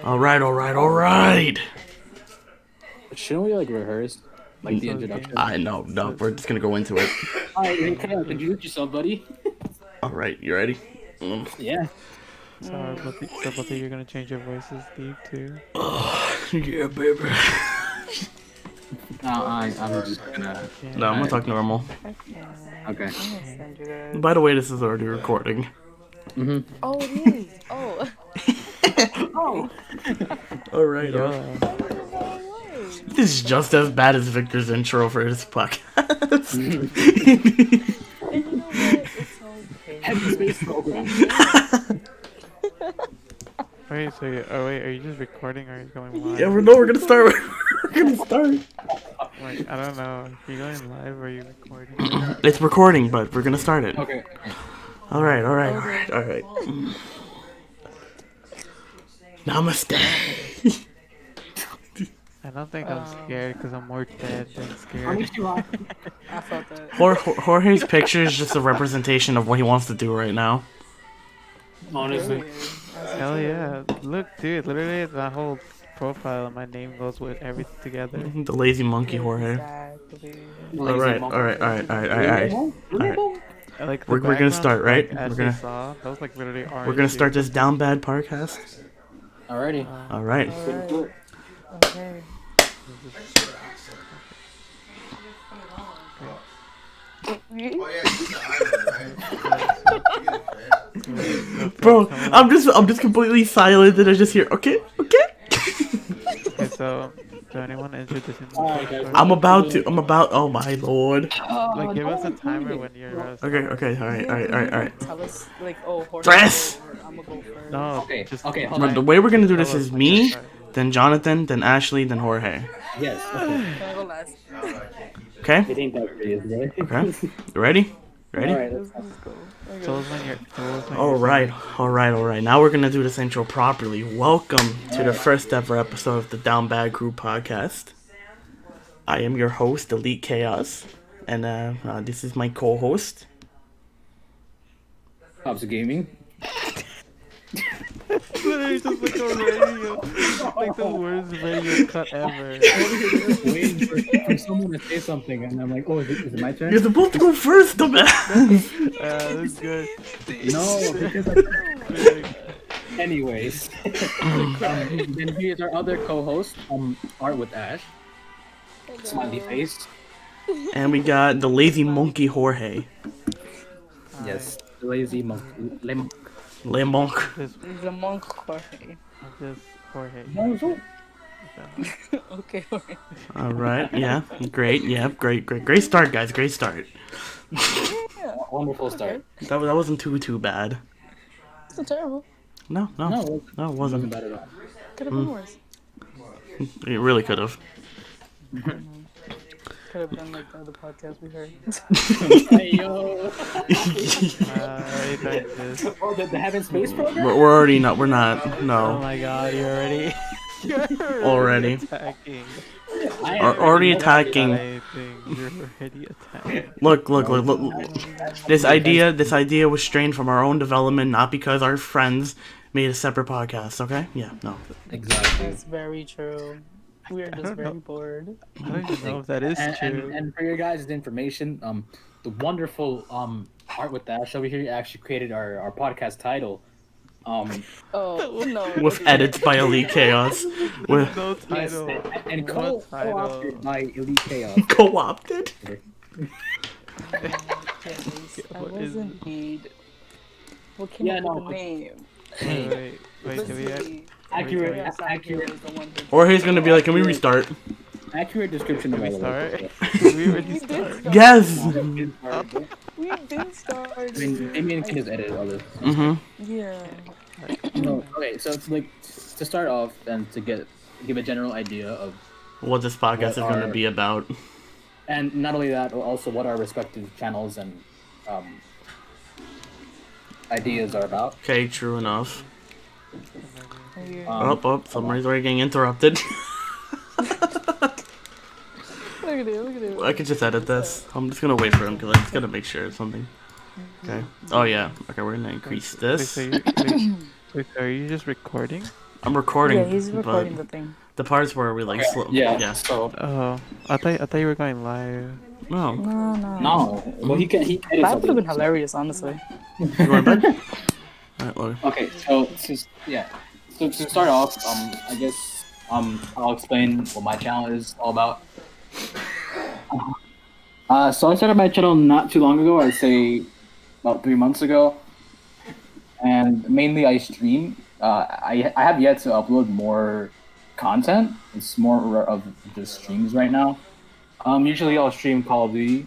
Alright. Shouldn't we like rehearse like the introduction? No, we're just gonna go into it. Alright, introduce yourself, buddy. Alright, you ready? Yeah. So both of you are gonna change your voices, Steve, too. Yeah, baby. I'm just gonna. No, I'm gonna talk normal. Okay. By the way, this is already recording. Oh, it is. Oh. Oh. Alright, This is just as bad as Victor's intro for his podcast. And you know what? It's okay. Heavy space program. Wait, so are you just recording or are you going live? Yeah, we're gonna start. We're gonna start. Like, I don't know. Are you going live or are you recording? It's recording, but we're gonna start it. Okay. Alright. Namaste. I don't think I'm scared because I'm more dead than scared. I felt that. Jorge's picture is just a representation of what he wants to do right now. Honestly. Hell yeah. Look, dude, literally that whole profile and my name goes with everything together. The lazy monkey Jorge. Exactly. Alright. Like We're gonna start, right? As We're gonna- saw, that was like literally orange. We're gonna start this down bad podcast. Alrighty. Alright. Alright. Okay. Bro, I'm just completely silent and I just hear okay. Okay, so anyone introduce Alright, guys. I'm about oh my lord. Like, give us a timer when you're Okay, alright. Tell us, like, oh, Jorge. Dress! I'm gonna go first. No, Okay, just okay, hold But on. the way we're gonna do this Tell us is when me, you're starting. then Jonathan, then Ashley, then Jorge. Yes. Okay. Can I go last? Okay? It ain't that serious, right? Okay. You ready? Alright. Let's go. Tell us when you're Alright. Now we're gonna do this intro properly. Welcome to the first ever episode of the Down Bad Group podcast. I am your host, Elite Chaos, and this is my co-host. Pops Gaming. Literally just like a radio, like the worst radio cut ever. Waiting for someone to say something, and I'm like, oh, is it my turn? You're supposed to go first, dumbass! That's good. No, because anyways. Then here's our other co-host, Art with Ash. Smiley face. And we got the lazy monkey Jorge. Yes. The lazy monk. Le monk. He's a monk, Jorge. Just Jorge. Okay, Jorge. Alright, yeah. Great, great start, guys. Great start. Wonderful start. That wasn't too bad. It's not terrible. No, it Wasn't wasn't. bad at all. Could have been worse. It really could have. Could have been like the other podcast we heard. Hey yo! Like this. Oh, the Heaven Space program? We're already not. We're not. Oh No. my god, you're already. Already. Attacking. Already attacking. I think you're already attacking. Look. This idea was strained from our own development, not because our friends made a separate podcast. Okay? Yeah. No. Exactly. That's very true. We are just very bored. I don't even know if that is true. And for your guys' information, the wonderful Art with Ash over here actually created our podcast title. Oh, no. With edits by Elite Chaos. With No Yes, title. and What title? co-opted by Elite Chaos. co-opted. Yes, I What is- wasn't paid. What came Yeah, up no, with the name? Wait, do we have... Accurate, Yes, accurate, is the one who- Or he's gonna be like, can we restart? accurate description of Did we all start? of it. We already started. Yes. We did start. I mean, Damien can just edit all this. Yeah. No, okay, so it's like to start off and to give a general idea of, What this podcast is gonna What be about. and not only that, but also what our respective channels and ideas are about. Okay, true enough. Yeah. Somebody's already getting interrupted. Look at it. I could just edit this. I'm just gonna wait for him because I just gotta make sure it's something. Okay. Oh yeah. Okay, we're gonna increase Wait, this. so you, wait, so are you just recording? I'm recording. Yeah, he's recording but the thing. the parts where we like slow. Yeah. So Oh, I thought you were going live. No. No. no. Well, he can. He edits That all would have been this. hilarious, honestly. You going to bed? Alright, Logan. Okay, so So to start off, I guess I'll explain what my channel is all about. So I started my channel not too long ago. I'd say about 3 months ago, and mainly I stream. I have yet to upload more content. It's more of just streams right now. Usually I'll stream Call of Duty,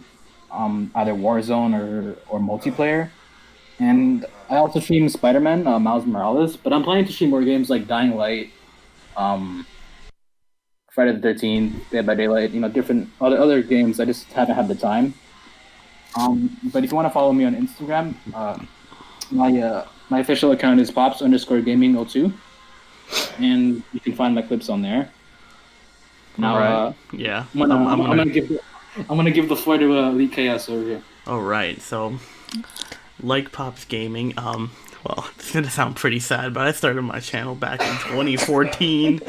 either Warzone or multiplayer. And I also stream Spider-Man, Miles Morales, but I'm planning to stream more games like Dying Light, Friday the 13th, Dead by Daylight, different other games. I just haven't had the time. But if you want to follow me on Instagram, my official account is pops_gaming02, and you can find my clips on there. Now, Alright. Yeah. I'm gonna give the floor to Elite Chaos over here. Alright, so like Pops Gaming, well, it's gonna sound pretty sad, but I started my channel back in 2014.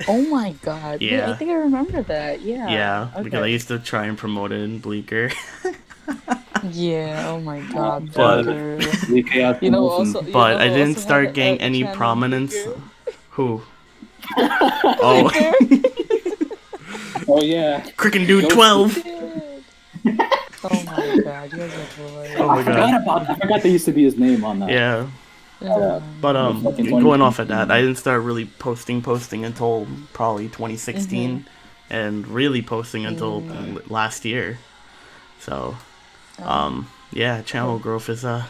Oh my god. Yeah. I think I remember that. Yeah. Yeah, because I Okay. used to try and promote it in Bleaker. Yeah. Oh my god. But- brother. Elite Chaos. You know, promotion. also. But I also didn't had start a getting any channel prominence. Bleaker. Who? Oh, Oh yeah. Cricken Dude 12! Oh my god, you guys are hilarious. Oh my god. I forgot there used to be his name on that. Yeah, Yeah. but Fucking going off of that, I didn't start really posting until probably 2016, and really posting until last year. So, yeah, channel growth is it's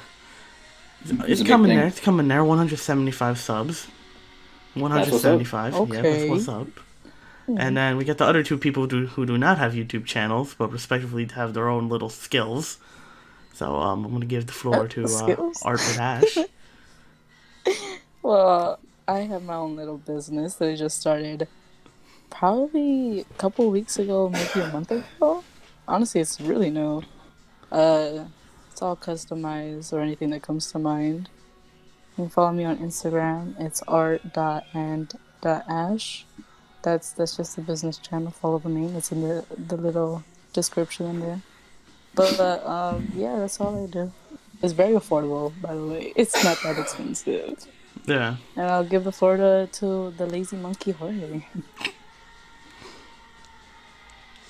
It's a big coming thing. there. It's coming there. 175 subs. 175. Yeah, that's Okay. what's up. And then we get the other two people who do not have YouTube channels, but respectively have their own little skills. So I'm gonna give the floor to Skills? Art with Ash. Well, I have my own little business that I just started probably a couple weeks ago, maybe a month ago. Honestly, it's really new. It's all customized or anything that comes to mind. You can follow me on Instagram. It's art.and.ash. That's just the business channel. Follow the name. It's in the little description in there. But yeah, that's all I do. It's very affordable, by the way. It's not that expensive. Yeah. And I'll give the floor to the lazy monkey Jorge.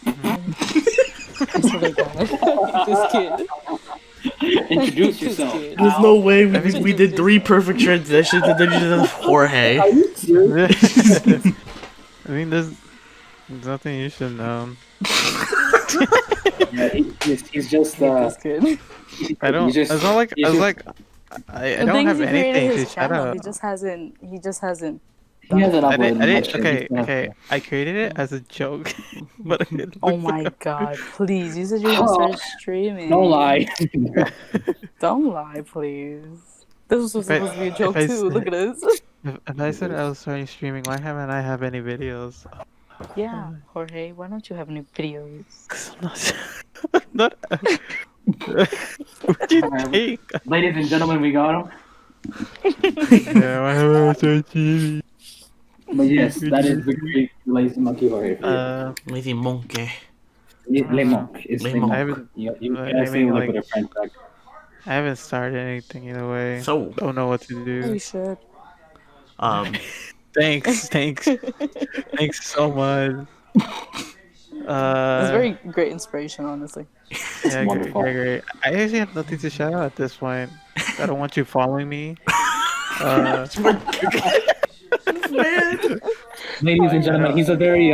I swear to God. This kid. Introduce This yourself. kid. There's no way we did 3 perfect transitions and then you just Jorge. I mean, there's nothing you should know. Yeah, he's just This kid. I don't. You just- It's not like you I was just- like. I The don't thing have is, he created anything to his shout channel. out. He just hasn't. he done hasn't it. I uploaded did. much. Okay. I created it as a joke, but it Oh looks my god, please. You said you were gonna start streaming. Don't lie. Don't lie, please. This was supposed to be a joke if I too. said- Look at this. If I said I was starting streaming, why haven't I have any videos? Yeah, Jorge, why don't you have any videos? I'm not. What do you think? Ladies and gentlemen, we got him. Yeah, why haven't I started streaming? But yes, that is the great lazy monkey Jorge. Lazy monkey. Le Monk. It's Le Le Monk. I Monk. haven't. You I gotta say mean, like like- with a French accent. I haven't started anything either way. So, Don't know what to You do. should. Thanks. Thanks so much. It's very great inspiration, honestly. Yeah, wonderful. great. I actually have nothing to shout out at this point. I don't want you following me. Ladies and gentlemen, he's a very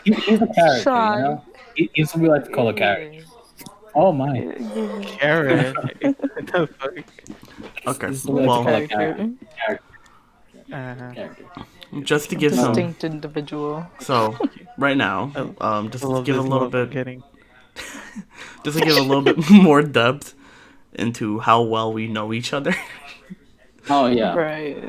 he's a character, Sean. you know. He's what we like to call a character. Oh my. Karen. What the fuck? okay. This is what we like to Well, call a character. Uh-huh. just to give some. Distinct individual. So, right now, just I to love give a this little look bit. I'm getting. Just to give a little bit more depth into how well we know each other. Oh yeah. Right.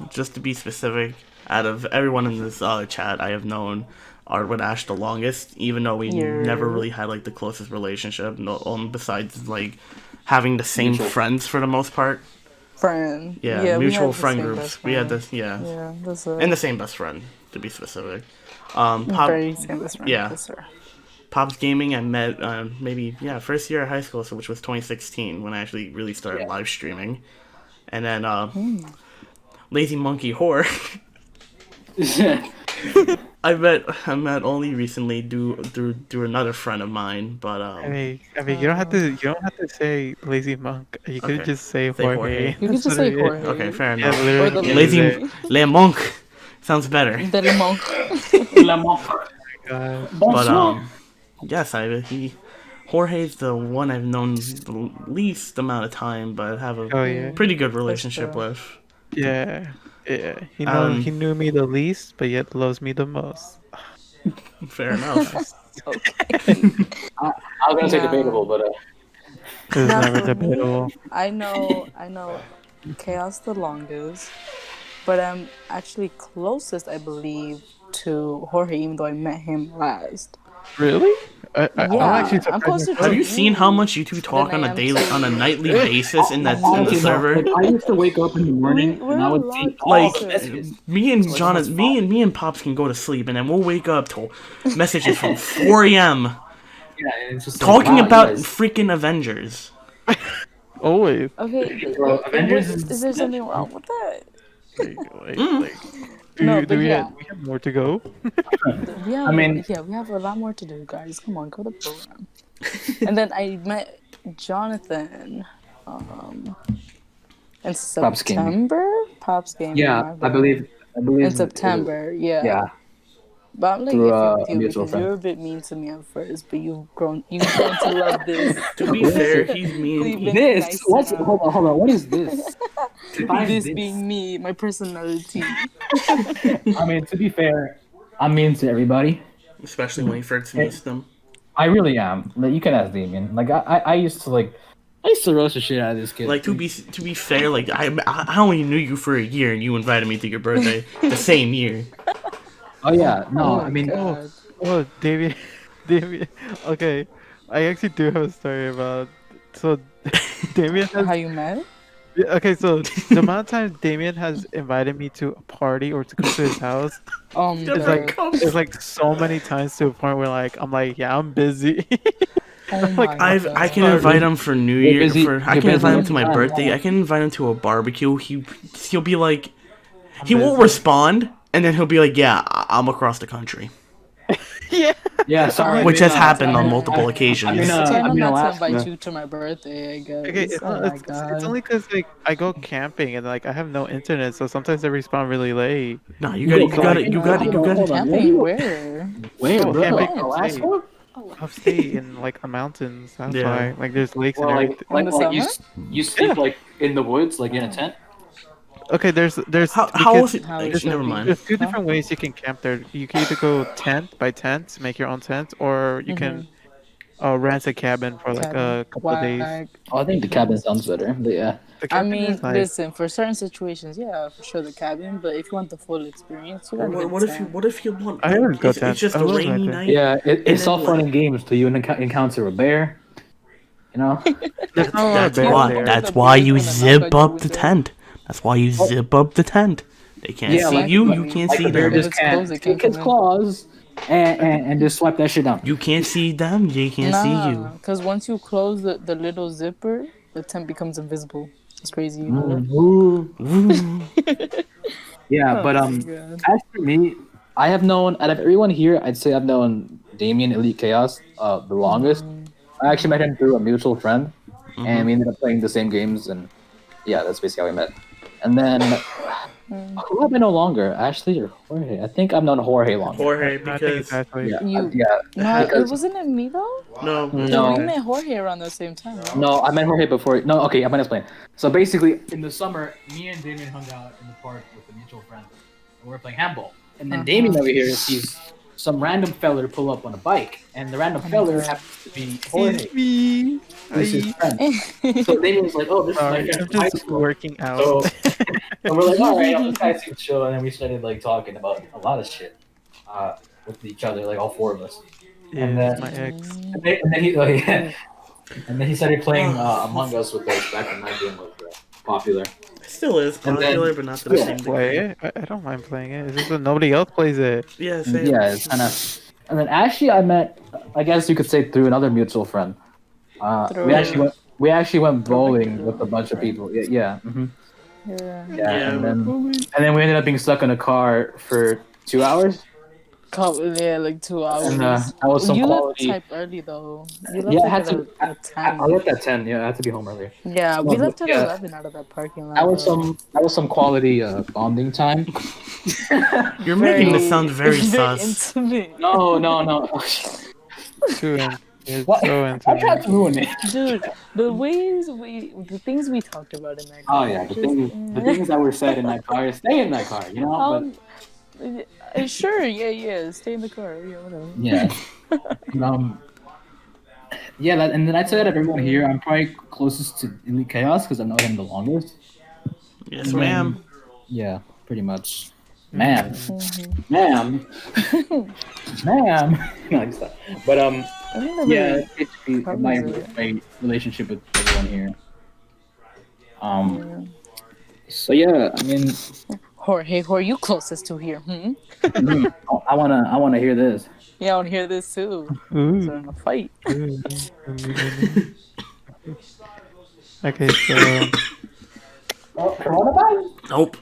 Just to be specific, out of everyone in this chat, I have known Art with Ash the longest, even though we Yeah. never really had like the closest relationship. No, besides like having the same Mutual. friends for the most part. friend. Yeah, we mutual had the friend same groups. best We had friend. this, yeah, Yeah, that's a and the same best friend to be specific. Pop, very same best friend. yeah. Yes, sir. Pops Gaming. I met maybe first year of high school, so which was 2016 when I actually really started live streaming, and then Lazy Monkey Horror. I met only recently through another friend of mine, but I mean, you don't have to say lazy monk. You could Okay. just say Say Jorge. Jorge. You could That's just say literally it. Jorge. okay, fair Yeah, enough. Or literally. the yeah, Lazy literally. Le Monk sounds better. Del Monk. But yes, Jorge's the one I've known the least amount of time, but have a Oh yeah. pretty good relationship true. with. Yeah. Yeah. Um, He knew me the least, but yet loves me the most. Fair enough. Okay. I was gonna say Nah. debatable, but It was Now, never for debatable. me, I know Chaos the longest, but I'm actually closest, I believe, to Jorge, even though I met him last. Really? I'm Yeah, actually I'm surprised. closer to Have you seen how much you two talk than on I a am daily, to- on a nightly basis in the honestly, no. server? Like, I used to wake up in the morning We're and I a would lot see all Like the messages. me and Like, Jonathan, almost me and Pops can go to sleep, and then we'll wake up to messages from 4 a.m. Yeah, and it's just like, talking wow, you about guys- freaking Avengers. Always. Okay, Bro, Avengers is there something wrong with that? Like, No, do but we yeah. we have more to go? We have, I mean- we have a lot more to do, guys. Come on, go to the program. And then I met Jonathan in Pops Gaming. September. Pops Gaming. Yeah, my I bad. believe. In September, yeah. Yeah. But I'm like Through, iffy with a you mutual because friend. you're a bit mean to me at first, but you've grown to love this. To be fair, he's You've mean. been This? nice What's? now. Hold on. What is this? Define This being me, my personality. I mean, to be fair, I'm mean to everybody. Especially when he first meets them. I really am. Like, you can ask Damien. Like, I used to roast the shit out of this kid. Like to be fair, like I only knew you for a year, and you invited me to your birthday the same year. Oh yeah, no, Oh I mean, God. Oh, Damien. Damien. Okay, I actually do have a story about. So, Damien has. How you met? Yeah, okay, so the amount of times Damien has invited me to a party or to come to his house, It's it's like so many times to a point where like I'm like, yeah, I'm busy. Oh my I God. can invite him for New You're Year. busy- I you're can invite him busy. to my Yeah, birthday. yeah. I can invite him to a barbecue. He'll be like, he won't respond, and then he'll be like, yeah, I'm across the country, Yeah. yeah, sorry. which has happened on I- multiple occasions. I mean, So I know I'm in not to Alaska. invite you to my birthday, I guess. Okay, it's, Oh my God. it's only because like I go camping and like I have no internet, so sometimes I respond really late. No, you got it. Camping where? Wait, Oh, bro, camping in Alaska? upstate in like the mountains. That's Yeah. why like there's lakes Well, and like, everything. like, In the like you, summer? you sleep like in the woods, like in a tent. Okay, there's How because was it? How Like, is it? never mind. there's two different ways you can camp there. You can either go tent by tent, make your own tent, or you can rent a cabin for like a couple of days. Whack. Oh, I think the cabin sounds better. But yeah. The I cabin mean, is like, listen, for certain situations, yeah, for sure the cabin, but if you want the full experience, you gotta get What if you? tent. What if you want? I haven't got It's that. just I a love rainy that. night. Yeah, it's then, all fun like- and games till you encounter a bear. You know. there's not a lot of That's bears why. there. That's The why bears you wanna knock zip on your up the window. tent. That's why you zip up the tent. They can't Yeah, see like- you. like- You can't Like see the bear them. just It's closed, it can't can't take its come in. claws and just swipe that shit down. You can't see them. They can't see you. Because once you close the little zipper, the tent becomes invisible. It's crazy. You know that? Ooh. Yeah, but Oh my God. as for me, I have known out of everyone here, I'd say I've known Damien Elite Chaos the longest. I actually met him through a mutual friend, and we ended up playing the same games, and yeah, that's basically how we met. And then who have I known longer, Ashley or Jorge? I think I've known Jorge longer. Jorge, I think because it's actually Yeah, You- yeah. No, Because- it wasn't it me though? no. No. We met Jorge around the same time. Right? No, I met Jorge before. No, okay, I'm gonna explain. So basically, in the summer, me and Damien hung out in the park with a mutual friend, and we were playing handball. And then Damien over here sees some random feller pull up on a bike, and the random feller happens to be Jorge, me. who's his friend. So Damien was like, "Oh, this Sorry, is I'm like high just school." working out. So, so we're like, "All right, this guy seems chill," and then we started like talking about a lot of shit with each other, like all four of us. yeah, and that's then- my ex. And then he, oh, yeah. And then he started playing Among Us with us back when my game was popular. Still is And then- popular, but not to the yeah. same Play degree. it. I don't mind playing it. It's just that nobody else plays it. Yeah, same. Yeah, it's kind of. And then actually, I met, I guess you could say, through another mutual friend. Through- We actually went Through bowling Victor, with a bunch of right? people. Yeah, yeah. Mhm. Yeah. Yeah, Yeah, and then we ended up being stuck in a car for 2 hours. Yeah, like 2 hours. And that was some you quality. left type early though. You left Yeah, I like had at, to. at I 10. left at 10. Yeah, I had to be home earlier. Yeah, we No, left at yeah. 11 out of that parking lot. That was though. some quality bonding time. You're making this sound very sus. intimate. No. Too in. It's What? so I tried intimate. to ruin it. Dude, the things we talked about in that. Oh yeah, the things that were said in that car stay in that car, you know. Sure, yeah, stay in the car, yeah, whatever. Yeah. Yeah, and then I'd say that of everyone here, I'm probably closest to Elite Chaos because I know him the longest. Yes, ma'am. Yeah, pretty much. Ma'am. Ma'am. No, just that. But I think that yeah, really it's basically my relationship with everyone here. So yeah, I mean, Jorge, who are you closest to here? I wanna hear this. Yeah, I want to hear this too. Ooh. They're in a fight. Okay, so Nope.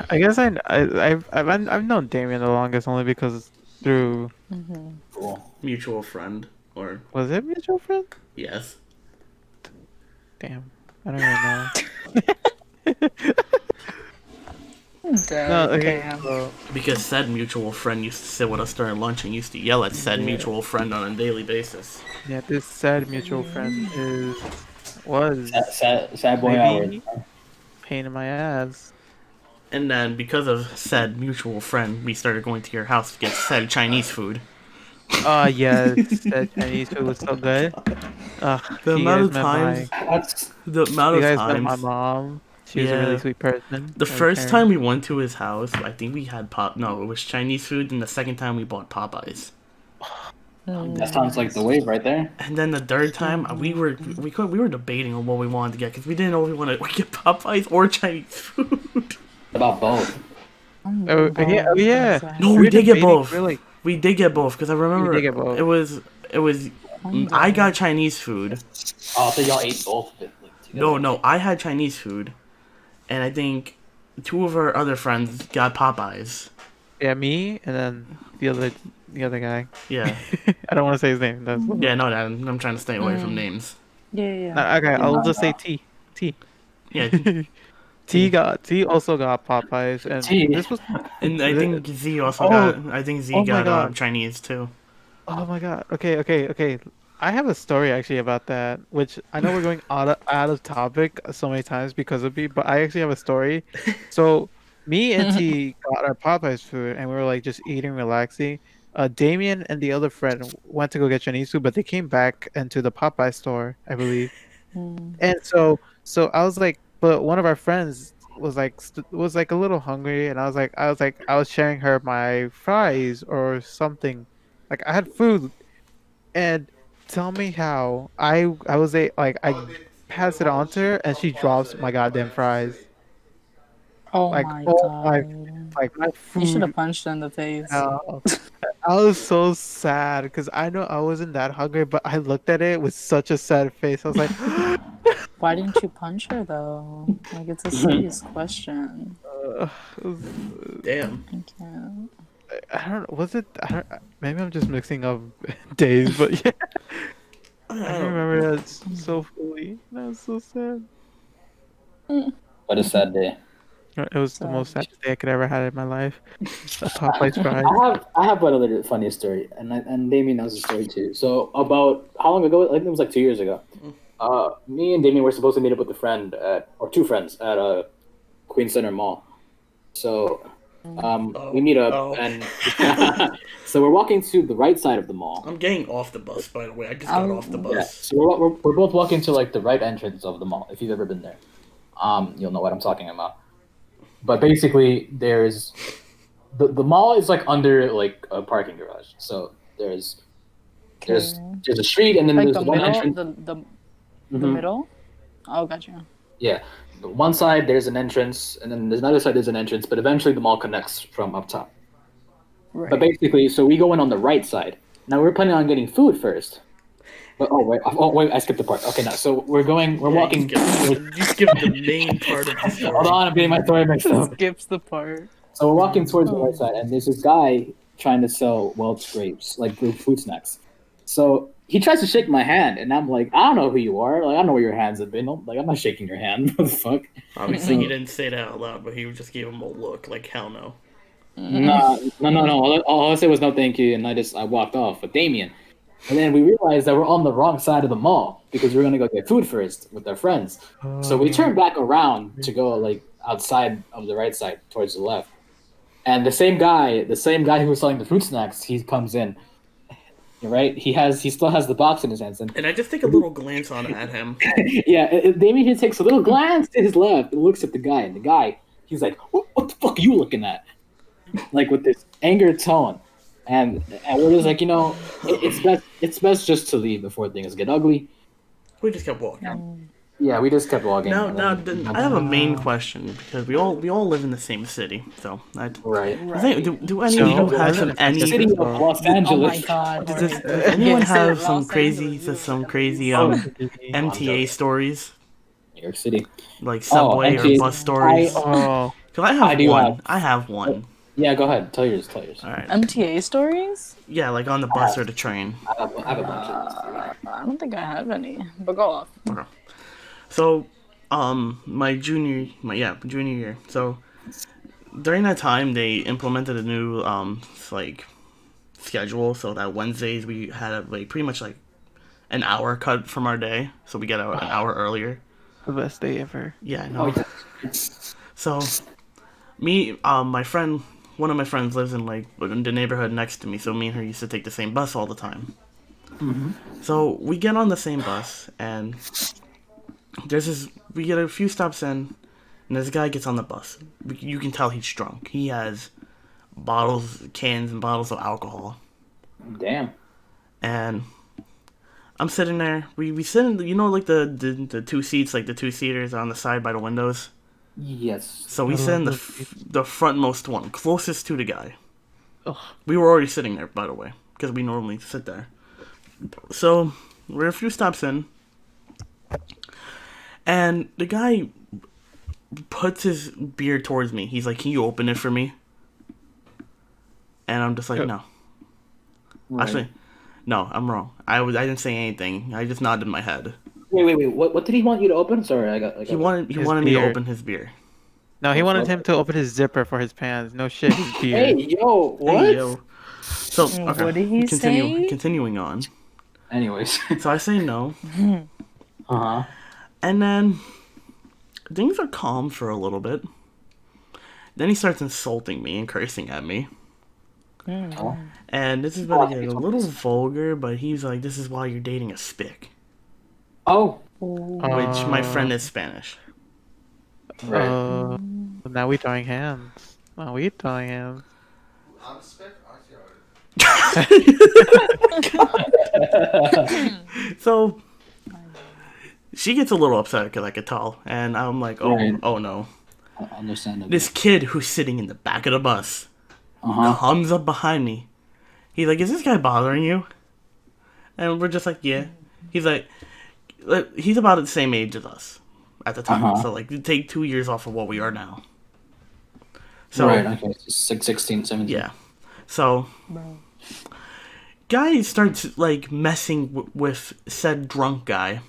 I guess I've known Damien the longest only because through Cool. Mutual friend. Or, was it mutual friend? yes. Damn, I don't even know. No, okay. Damn. So, Because said mutual friend used to sit with us during lunch and used to yell at said mutual friend on a daily basis. yeah, this sad mutual friend was Sad boy hour. maybe pain in my ass. And then because of said mutual friend, we started going to your house to get said Chinese food. Yes, that Chinese food was so good. The you amount guys of met times, That's the amount you of guys met my times. mom. She was a Yeah. really sweet person. The Very first caring. time we went to his house, I think we had No, it was Chinese food, and the second time we bought Popeyes. that sounds like the wave right there. And then the third time, we were debating on what we wanted to get because we didn't know if we wanted to get Popeyes or Chinese food. About both. Oh yeah. No, we were did get debating, both. Really. We did get both because I remember did get both. it was. I got Chinese food. Oh, so y'all ate both of it together. No, I had Chinese food, and I think two of our other friends got Popeyes. Yeah, me and then the other guy. Yeah, I don't want to say his name. That's yeah, no, I'm trying to stay away from names. Yeah. okay. I'll just say T. Yeah, T also got Popeyes, and T. this was. and I think Z also Oh. got. I think Z Oh my got God. Chinese too. Oh my god. Okay. I have a story actually about that, which I know we're going out of topic so many times because of me, but I actually have a story. So me and T got our Popeyes food, and we were like just eating, relaxing. Damien and the other friend went to go get Chinese food, but they came back into the Popeye store, I believe. And so I was like, but one of our friends was like a little hungry, and I was sharing her my fries or something, like I had food, and tell me how I pass it on to her, and she drops my goddamn fries. Oh Like, my oh god. Like my You should food. have punched her in the face. I was so sad because I know I wasn't that hungry, but I looked at it with such a sad face. I was like, Why didn't you punch her though? Like it's a serious question. Damn. I can't. I don't know. Was it? Maybe I'm just mixing up days, but yeah, I remember that so fully. That was so sad. What a sad day. It was the most sad day I could ever had in my life. A Popeyes fries. I have one other funny story, and Damien knows the story too. So about how long ago? I think it was like 2 years ago. Me and Damien were supposed to meet up with two friends at Queen Center Mall. So we meet up, and so we're walking to the right side of the mall. I'm getting off the bus, by the way. I just got off the bus. Yeah, so we're both walking to like the right entrance of the mall. If you've ever been there, you'll know what I'm talking about. But basically, there's the mall is like under like a parking garage. So there's a street, and then Like there's the one middle, entrance. the middle. Oh, gotcha. Yeah, one side there's an entrance, and then there's another side there's an entrance, but eventually the mall connects from up top. But Right. basically, so we go in on the right side. Now we're planning on getting food first. But oh wait, I skipped the part. Okay, now so we're walking. You skipped the main part of the story. Hold on, I'm getting my story mixed up. Skips the part. So we're walking towards the right side, and there's this guy trying to sell Welch grapes, like food snacks. So he tries to shake my hand, and I'm like, I don't know who you are. Like, I don't know where your hands have been. Like, I'm not shaking your hand. What the fuck? Obviously, he didn't say that out loud, but he just gave him a look like hell no. No. All I said was no, thank you, and I walked off with Damien. And then we realized that we're on the wrong side of the mall because we were gonna go get food first with our friends. So we turned back around to go like outside of the right side towards the left. And the same guy who was selling the fruit snacks, he comes in. Right? He still has the box in his hands, and And I just take a little glance on at him. yeah, Damien here takes a little glance to his left and looks at the guy, and the guy, he's like, "What the fuck are you looking at?" Like with this anger tone, and we're just like, it's best just to leave before things get ugly. We just kept walking. Yeah, we just kept walking. I have a main question because we all live in the same city, so Right. do any of you have any? City of Los Oh my Angeles. god. Does anyone Yeah, have Los some Angeles. crazy MTA stories New York City. like subway or MTA. bus stories? Oh, Because I have I do one. have- I have one. Yeah, go ahead. Tell yours. All right. MTA stories? Yeah, like on the bus or the train. I have a bunch of I don't think I have any, but go off. So, my junior year. So, during that time, they implemented a new like schedule, so that Wednesdays we had like pretty much like an hour cut from our day, so we get out an hour earlier. the best day ever. Yeah, I Oh, know. yeah. So, my friend, one of my friends lives in like in the neighborhood next to me, so me and her used to take the same bus all the time. So we get on the same bus, and we get a few stops in, and this guy gets on the bus. You can tell he's drunk. He has cans and bottles of alcohol. Damn. And I'm sitting there. We sit in, like the two seats, like the two seaters on the side by the windows. Yes. So we sit in the frontmost one, closest to the guy. Ugh. We were already sitting there, by the way, because we normally sit there. So we're a few stops in, and the guy puts his beer towards me. He's like, "Can you open it for me?" And I'm just like, "No." Right. Actually, no, I'm wrong. I didn't say anything. I just nodded my head. Wait. What did he want you to open? Sorry, I got. He wanted His me to beer. open his beer. No, he wanted him to open his zipper for his pants. No shit, his beer. Hey, yo, what? Hey, yo. So okay, What did he say? Continuing on. Anyways. So I say no, Uh-huh. and then things are calm for a little bit. Then he starts insulting me and cursing at me. Oh. And this is about to get a little vulgar, but he's like, "This is why you're dating a spick," Oh. which my friend is Spanish. Right. Now we throwing hands. I'm spec. Actually, So she gets a little upset because I could tell, and I'm like, "Oh, Right. oh no!" Understandable. This kid who's sitting in the back of the bus Uh-huh. comes up behind me. He's like, "Is this guy bothering you?" And we're just like, "Yeah." He's like, he's about the same age as us at the time, Uh-huh. so like, you take 2 years off of what we are now. So Right, okay. 16, 17. yeah, so guy starts like messing with said drunk guy,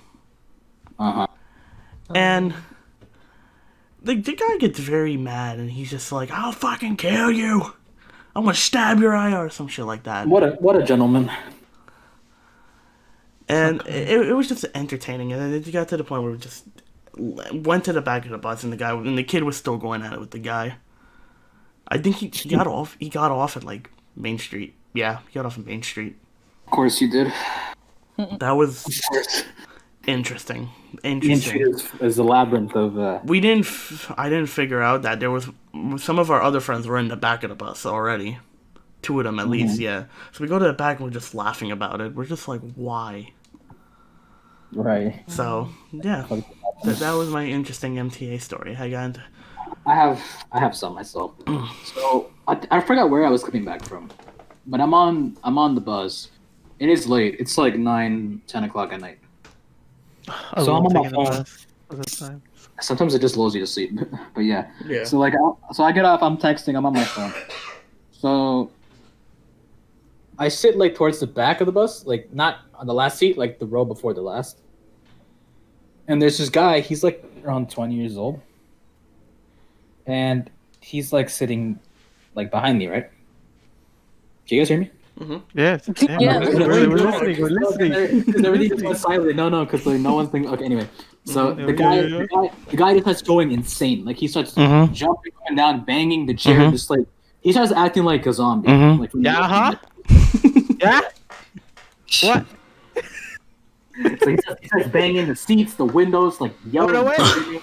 Uh-huh. and the guy gets very mad, and he's just like, "I'll fucking kill you. I'm gonna stab your eye," or some shit like that. What a gentleman. And it was just entertaining, and then it got to the point where we just went to the back of the bus, and the kid was still going at it with the guy. I think he got off. He got off at like Main Street. Yeah, he got off at Main Street. Of course you did. That was Of course. interesting. Main Street is the labyrinth of I didn't figure out that there was some of our other friends were in the back of the bus already. 2 of them at least, yeah. So we go to the back and we're just laughing about it. We're just like, why? right. So yeah. that was my interesting MTA story. I got I have some myself. So I forgot where I was coming back from, but I'm on the bus. It is late. It's like 9-10 o'clock at night. I So I'm love on my taking the phone. bus all the time. Sometimes it just lulls you to sleep. But yeah. Yeah. So like, so I get off. I'm texting. I'm on my phone. So I sit like towards the back of the bus, like not on the last seat, like the row before the last. And there's this guy. He's like around 20 years old, and he's like sitting like behind me, right? Can you guys hear me? Yes. Yeah. We're listening. We're listening. Because everything was silent. No, because like no one's thinking. Okay, anyway. So Mhm. the guy just starts going insane. Like he starts Mhm. jumping up and down, banging the chair, Mhm. just like he starts acting like a zombie. Mhm. Like, from Yeah, The huh? Yeah. What? So he starts banging the seats, the windows, like yelling. Run away.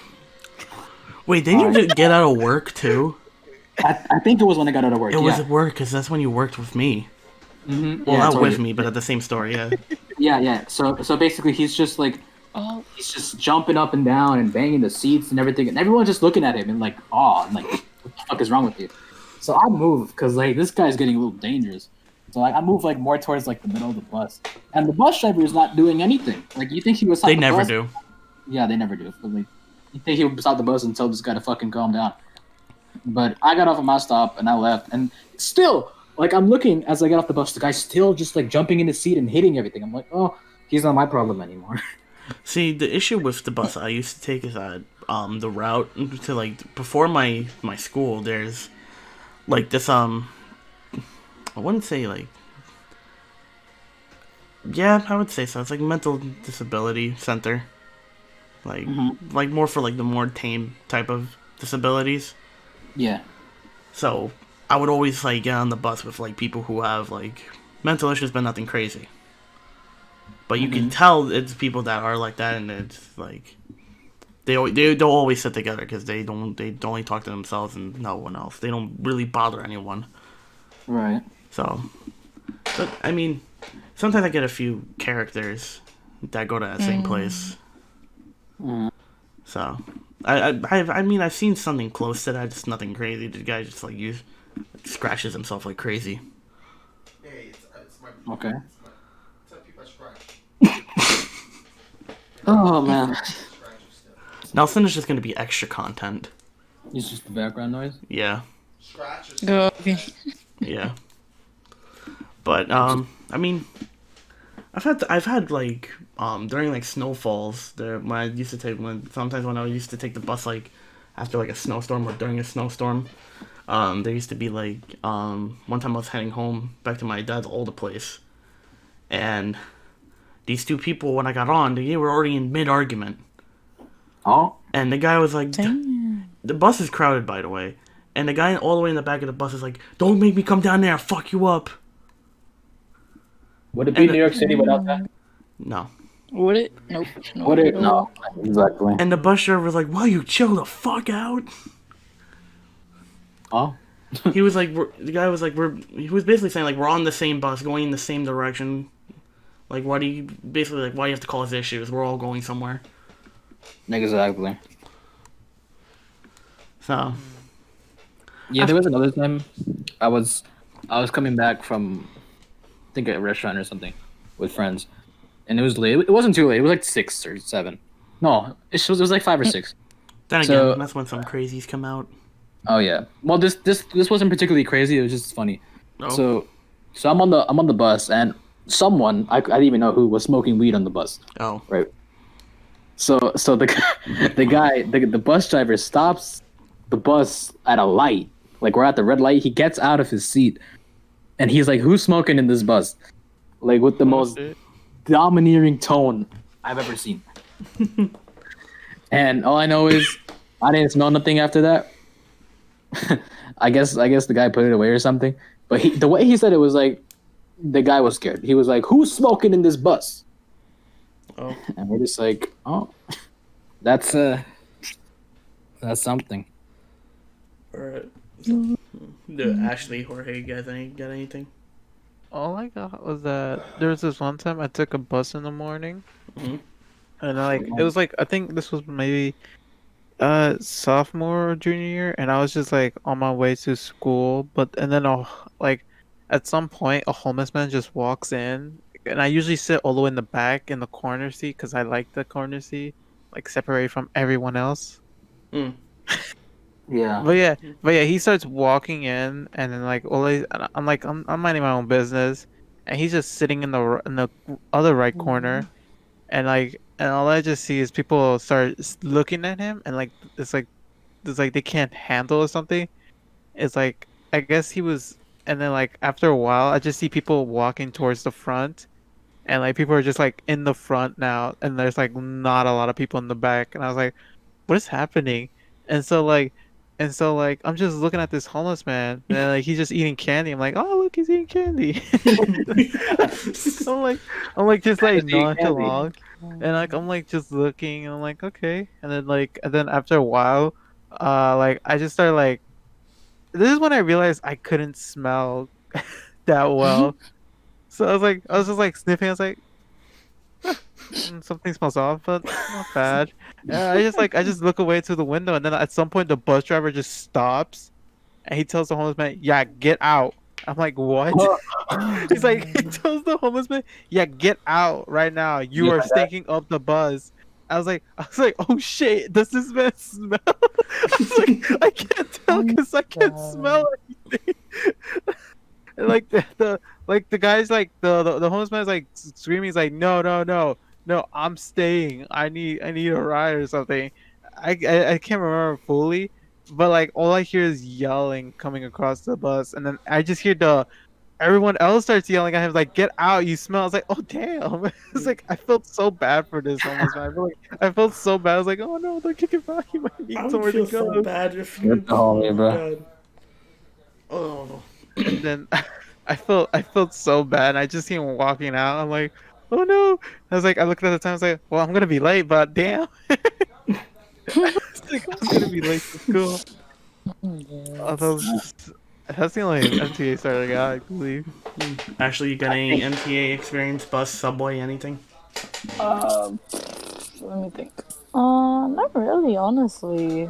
Wait, didn't you just get out of work too? I think it was when I got out of work. It was yeah. at work because that's when you worked with me. Mhm. Well, Yeah, not totally. with me, but at the same store. Yeah. Yeah. So basically, he's just like he's just jumping up and down and banging the seats and everything, and everyone's just looking at him and like awe and like, what the fuck is wrong with you? So I move because like this guy's getting a little dangerous. So like I move like more towards like the middle of the bus, and the bus driver is not doing anything. Like you think he was? They never do. Yeah, they never do. But like you think he would stop the bus and tell this guy to fucking calm down? But I got off of my stop and I left, and still like I'm looking as I get off the bus, the guy's still just like jumping in his seat and hitting everything. I'm like, oh, he's not my problem anymore. See, the issue with the bus I used to take is that the route to like before my school, there's like this I wouldn't say like, yeah, I would say so. It's like mental disability center, like like more for like the more tame type of disabilities. Yeah. So I would always like get on the bus with like people who have like mental issues, but nothing crazy. But you can tell it's people that are like that, and it's like they'll always sit together because they only talk to themselves and no one else. They don't really bother anyone. Right. So, but I mean, sometimes I get a few characters that go to that same place. So, I mean I've seen something close to that, just nothing crazy. The guy just like scratches himself like crazy. Hey, it's my. Okay. It's how people scratch. Oh man. Nelson is just gonna be extra content. It's just the background noise. Yeah. Scratch is. Go. Okay. Yeah. But I mean, I've had like during like snowfalls there when I used to take sometimes when I used to take the bus like after like a snowstorm or during a snowstorm, there used to be like one time I was heading home back to my dad's older place, and these two people when I got on they were already in mid argument, Oh. and the guy was like, Dang. the bus is crowded by the way, and the guy all the way in the back of the bus is like, don't make me come down there, I'll fuck you up. Would it be And- New York City without that? No. Would it? Nope. Nope. Would it? No. Exactly. And the bus driver was like, "Will you chill the fuck out?" Oh. He was like, the guy was like, he was basically saying like, we're on the same bus, going in the same direction. Like, why do you why do you have to cause issues? We're all going somewhere. Exactly. So, Yeah, there was another time I was coming back from I think a restaurant or something with friends, and it was late. It wasn't too late. It was like 6 or 7. No, it was like 5 or 6. then again, So- that's when some crazies come out. Oh yeah. Well, this wasn't particularly crazy. It was just funny. Oh. So I'm on the bus, and someone I didn't even know who was smoking weed on the bus. Oh. Right. So the bus driver stops the bus at a light. Like we're at the red light. He gets out of his seat, and he's like, "Who's smoking in this bus?" Like with the most domineering tone I've ever seen. And all I know is I didn't smell nothing after that. I guess the guy put it away or something. But the way he said it was like the guy was scared. He was like, "Who's smoking in this bus?" Oh. And we're just like, "Oh, that's something." Alright. The Ashley, Jorge, you guys got anything? All I got was that there was this one time I took a bus in the morning, Mhm. And like it was like I think this was maybe sophomore or junior year, and I was just like on my way to school, but and then like at some point a homeless man just walks in, and I usually sit all the way in the back in the corner seat because I like the corner seat, like separated from everyone else. Mm. Yeah. But yeah, he starts walking in, and then like always, and I'm like I'm minding my own business, and he's just sitting in the other right corner, and all I just see is people start looking at him, and like it's like they can't handle or something. It's like I guess he was, and then like after a while, I just see people walking towards the front, and like people are just like in the front now, and there's like not a lot of people in the back, and I was like, what is happening? And so like, I'm just looking at this homeless man, and like he's just eating candy. I'm like, oh look, he's eating candy. I'm like, just like Just eating candy. nonchalant, and like I'm like just looking, and I'm like okay, and then after a while, like I just started like this is when I realized I couldn't smell that well. So I was just like sniffing. I was like, something smells off, but not bad. And I just look away to the window, and then at some point the bus driver just stops, and he tells the homeless man, "Yeah, get out." I'm like, "What?" He's like, he tells the homeless man, "Yeah, get out right now. You are stinking up the bus." I was like, "Oh shit! Does this man smell?" I was like, "I can't tell because I can't smell anything." And like the guy's like the homeless man's like screaming. He's like, "No, no, no, no! I'm staying. I need a ride or something." I can't remember fully, but like all I hear is yelling coming across the bus, and then I just hear everyone else starts yelling at him like, "Get out! You smell!" I was like, "Oh damn!" It's like I felt so bad for this homeless man. I felt so bad. I was like, "Oh no, don't kick it back. He might need I would somewhere feel to go." so bad if you. Good homie, bro. God. Oh. And then I felt so bad. I just see him walking out. I'm like, "Oh no!" I was like, I looked at the time. I was like, "Well, I'm gonna be late, but damn." It's like, I'm gonna be late to school. That's the only MTA start I got, I believe. Actually, you got any MTA experience? Bus, subway, anything? Let me think. Not really, honestly.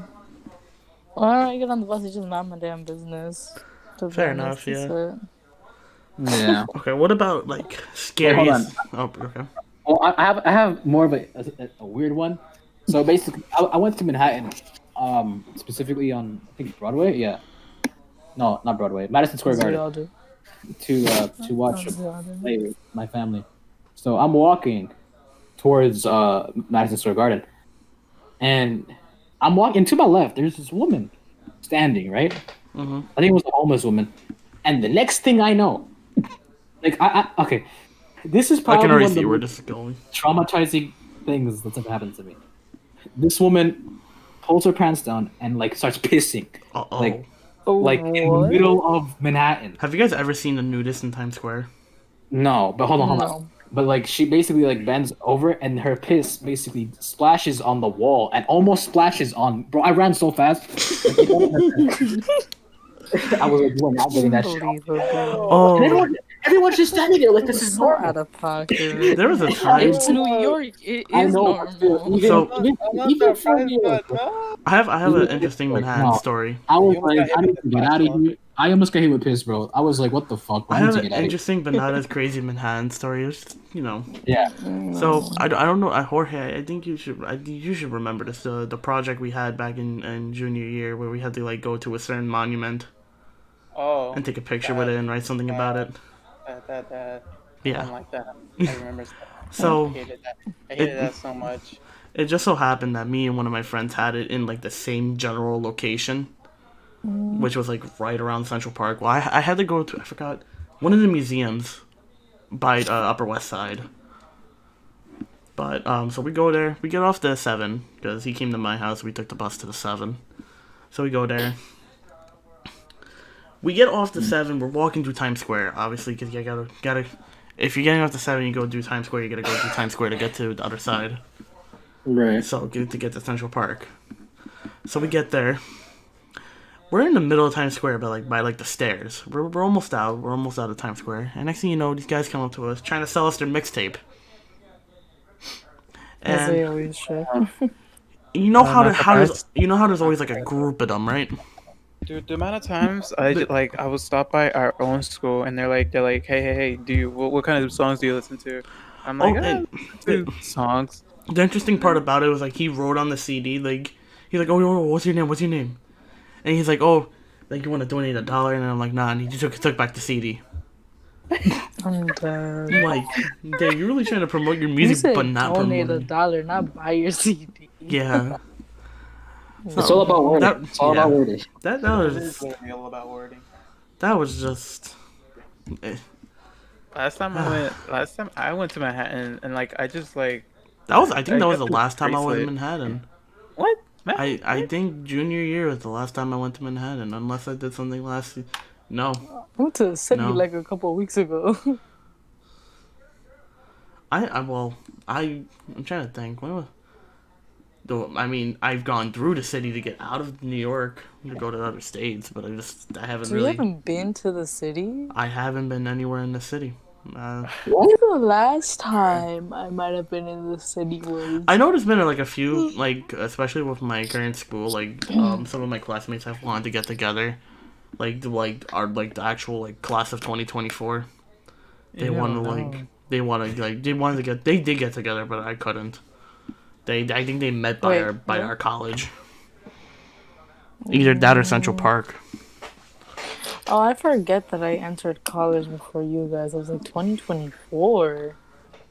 When I get on the bus, it's just not my damn business. To be Fair honest, enough, that's Yeah. Okay, what about like hold scariest? Oh, okay. Well, I have more of a weird one. So basically, I went to Manhattan, specifically on I think Broadway. Yeah. No, not Broadway. Madison Square what we Garden all do. to watch That's what we all do. play with my family. So I'm walking towards Madison Square Garden, and I'm walking to my left. There's this woman standing right. Mm-hmm. I think it was a homeless woman, and the next thing I know, like okay, this is I probably can one already of see the where most this is going. traumatizing things that's ever happened to me. This woman pulls her pants down and like starts pissing, Uh-oh. like in the What? middle of Manhattan. Have you guys ever seen a nudist in Times Square? No, but hold on. No. But like she basically like bends over and her piss basically splashes on the wall and almost splashes on. Bro, I ran so fast. I was like, we're not getting that shit. Off. Oh, And everyone's just standing there like this is So normal. out of pocket. there was a time. It's New York. It I is know, normal. but still, So- even for me, I have an interesting Manhattan No. story. I was You like, almost got I hit need with to the get out of flashlight. here. I almost got hit with piss, bro. I was like, what the fuck? I I need have to an get out of here. interesting Bananas crazy Manhattan story. It's, you know. Yeah. So I don't know, Jorge. I think you should remember this. The project we had back in junior year where we had to like go to a certain monument Oh, and take a picture with it and write something about it. that. Yeah. Something like that. I remember that. So I hated that. I hated that so much. it just so happened that me and one of my friends had it in like the same general location, which was like right around Central Park. Well, I had to go to, I forgot, one of the museums by Upper West Side. But so we go there. We get off the 7 because he came to my house. We took the bus to the 7. So we go there. We get off the 7. We're walking through Times Square, obviously, because you gotta. If you're getting off the 7, you go through Times Square. You gotta go through Times Square to get to the other side. Right. So to get to Central Park. So we get there. We're in the middle of Times Square, but like by like the stairs. We're almost out. We're almost out of Times Square. And next thing you know, these guys come up to us trying to sell us their mixtape. As they And always should. you know how not how there's surprised. there's always like a group of them, right? Dude, the amount of times I will stop by our own school and they're like, hey, do you what kind of songs do you listen to? I'm like, Oh, and listen to songs. the interesting part about it was like he wrote on the CD like he's like, oh, what's your name? What's your name? And he's like, oh, like you want to donate $1? And I'm like, nah. And he just took back the CD. I'm dead. I'm like, dang, you're really trying to promote your You music, said but not donate promote. $1, not buy your CD. Yeah, It's all about wording. That- It's all yeah. about wording. that All about wording. was just. eh. Last time I went to Manhattan and like I just like I think that was got the this last time I went to bracelet. Manhattan. What? I think junior year was the last time I went to Manhattan, unless I did something last. No, I went to the city No. like a couple of weeks ago. I'm trying to think. When was, though, I mean, I've gone through the city to get out of New York to go to other states, but I haven't So you really. haven't been to the city? I haven't been anywhere in the city. The last time I might have been in the city was I know there's been like a few, like especially with my current school, like some of my classmates have wanted to get together, like the actual like class of 2024. They want to they wanted to get they did get together, but I couldn't. I think they met by Wait, our college. Either that or Central Park. Oh, I forget that I entered college before you guys. I was like 2024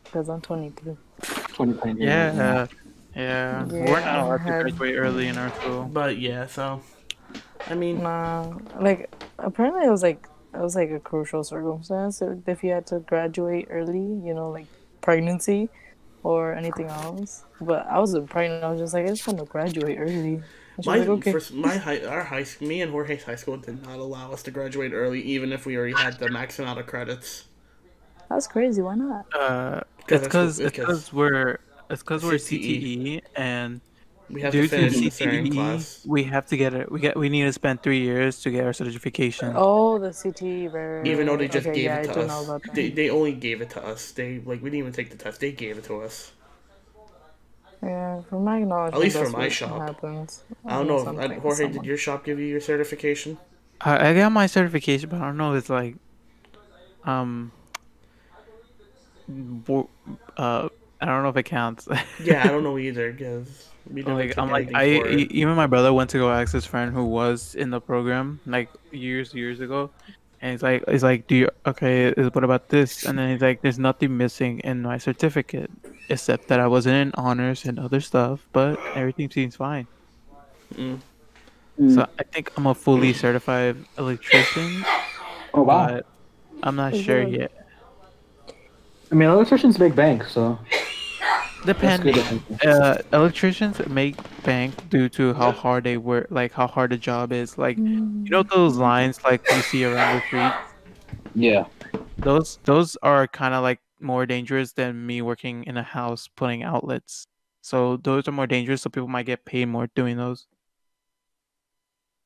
because I'm 23. 2020. Yeah. Yeah, We're not allowed to I had- graduate early in our school. But yeah, so I mean, Nah, like apparently it was like a crucial circumstance if you had to graduate early, like pregnancy or anything else. But I wasn't pregnant. I was just like, I just want to graduate early. And she was like, okay. me and Jorge's high school did not allow us to graduate early, even if we already had the max amount of credits. That's crazy. Why not? It's because we're CTE. CTE and We have to due to finish a certain CTE class. we have to get it. We need to spend 3 years to get our certification. Oh, the CT. Right. Even though they just Okay, gave yeah, it I to do know us. about that. They only gave it to us. We didn't even take the test. They gave it to us. Yeah, from my knowledge, At least that's for my what shop. happens. I don't know if Something, Jorge, did someone. your shop give you your certification? I got my certification, but I don't know if it's like wo- I don't know if it counts. Yeah, I don't know either because we never Like took I'm like anything for it. even my brother went to go ask his friend who was in the program like years ago, and he's like, do you what about this? And then he's like, there's nothing missing in my certificate except that I wasn't in honors and other stuff, but everything seems fine. Mm. So I think I'm a fully certified electrician, Oh wow! but I'm not Is sure it- yet. I mean, electricians make bank, so that's Depending. good. Electricians make bank due to how hard they work, like how hard the job is. Like, you know those lines like you see around the street. Yeah. Those are kind of like more dangerous than me working in a house putting outlets. So those are more dangerous. So people might get paid more doing those.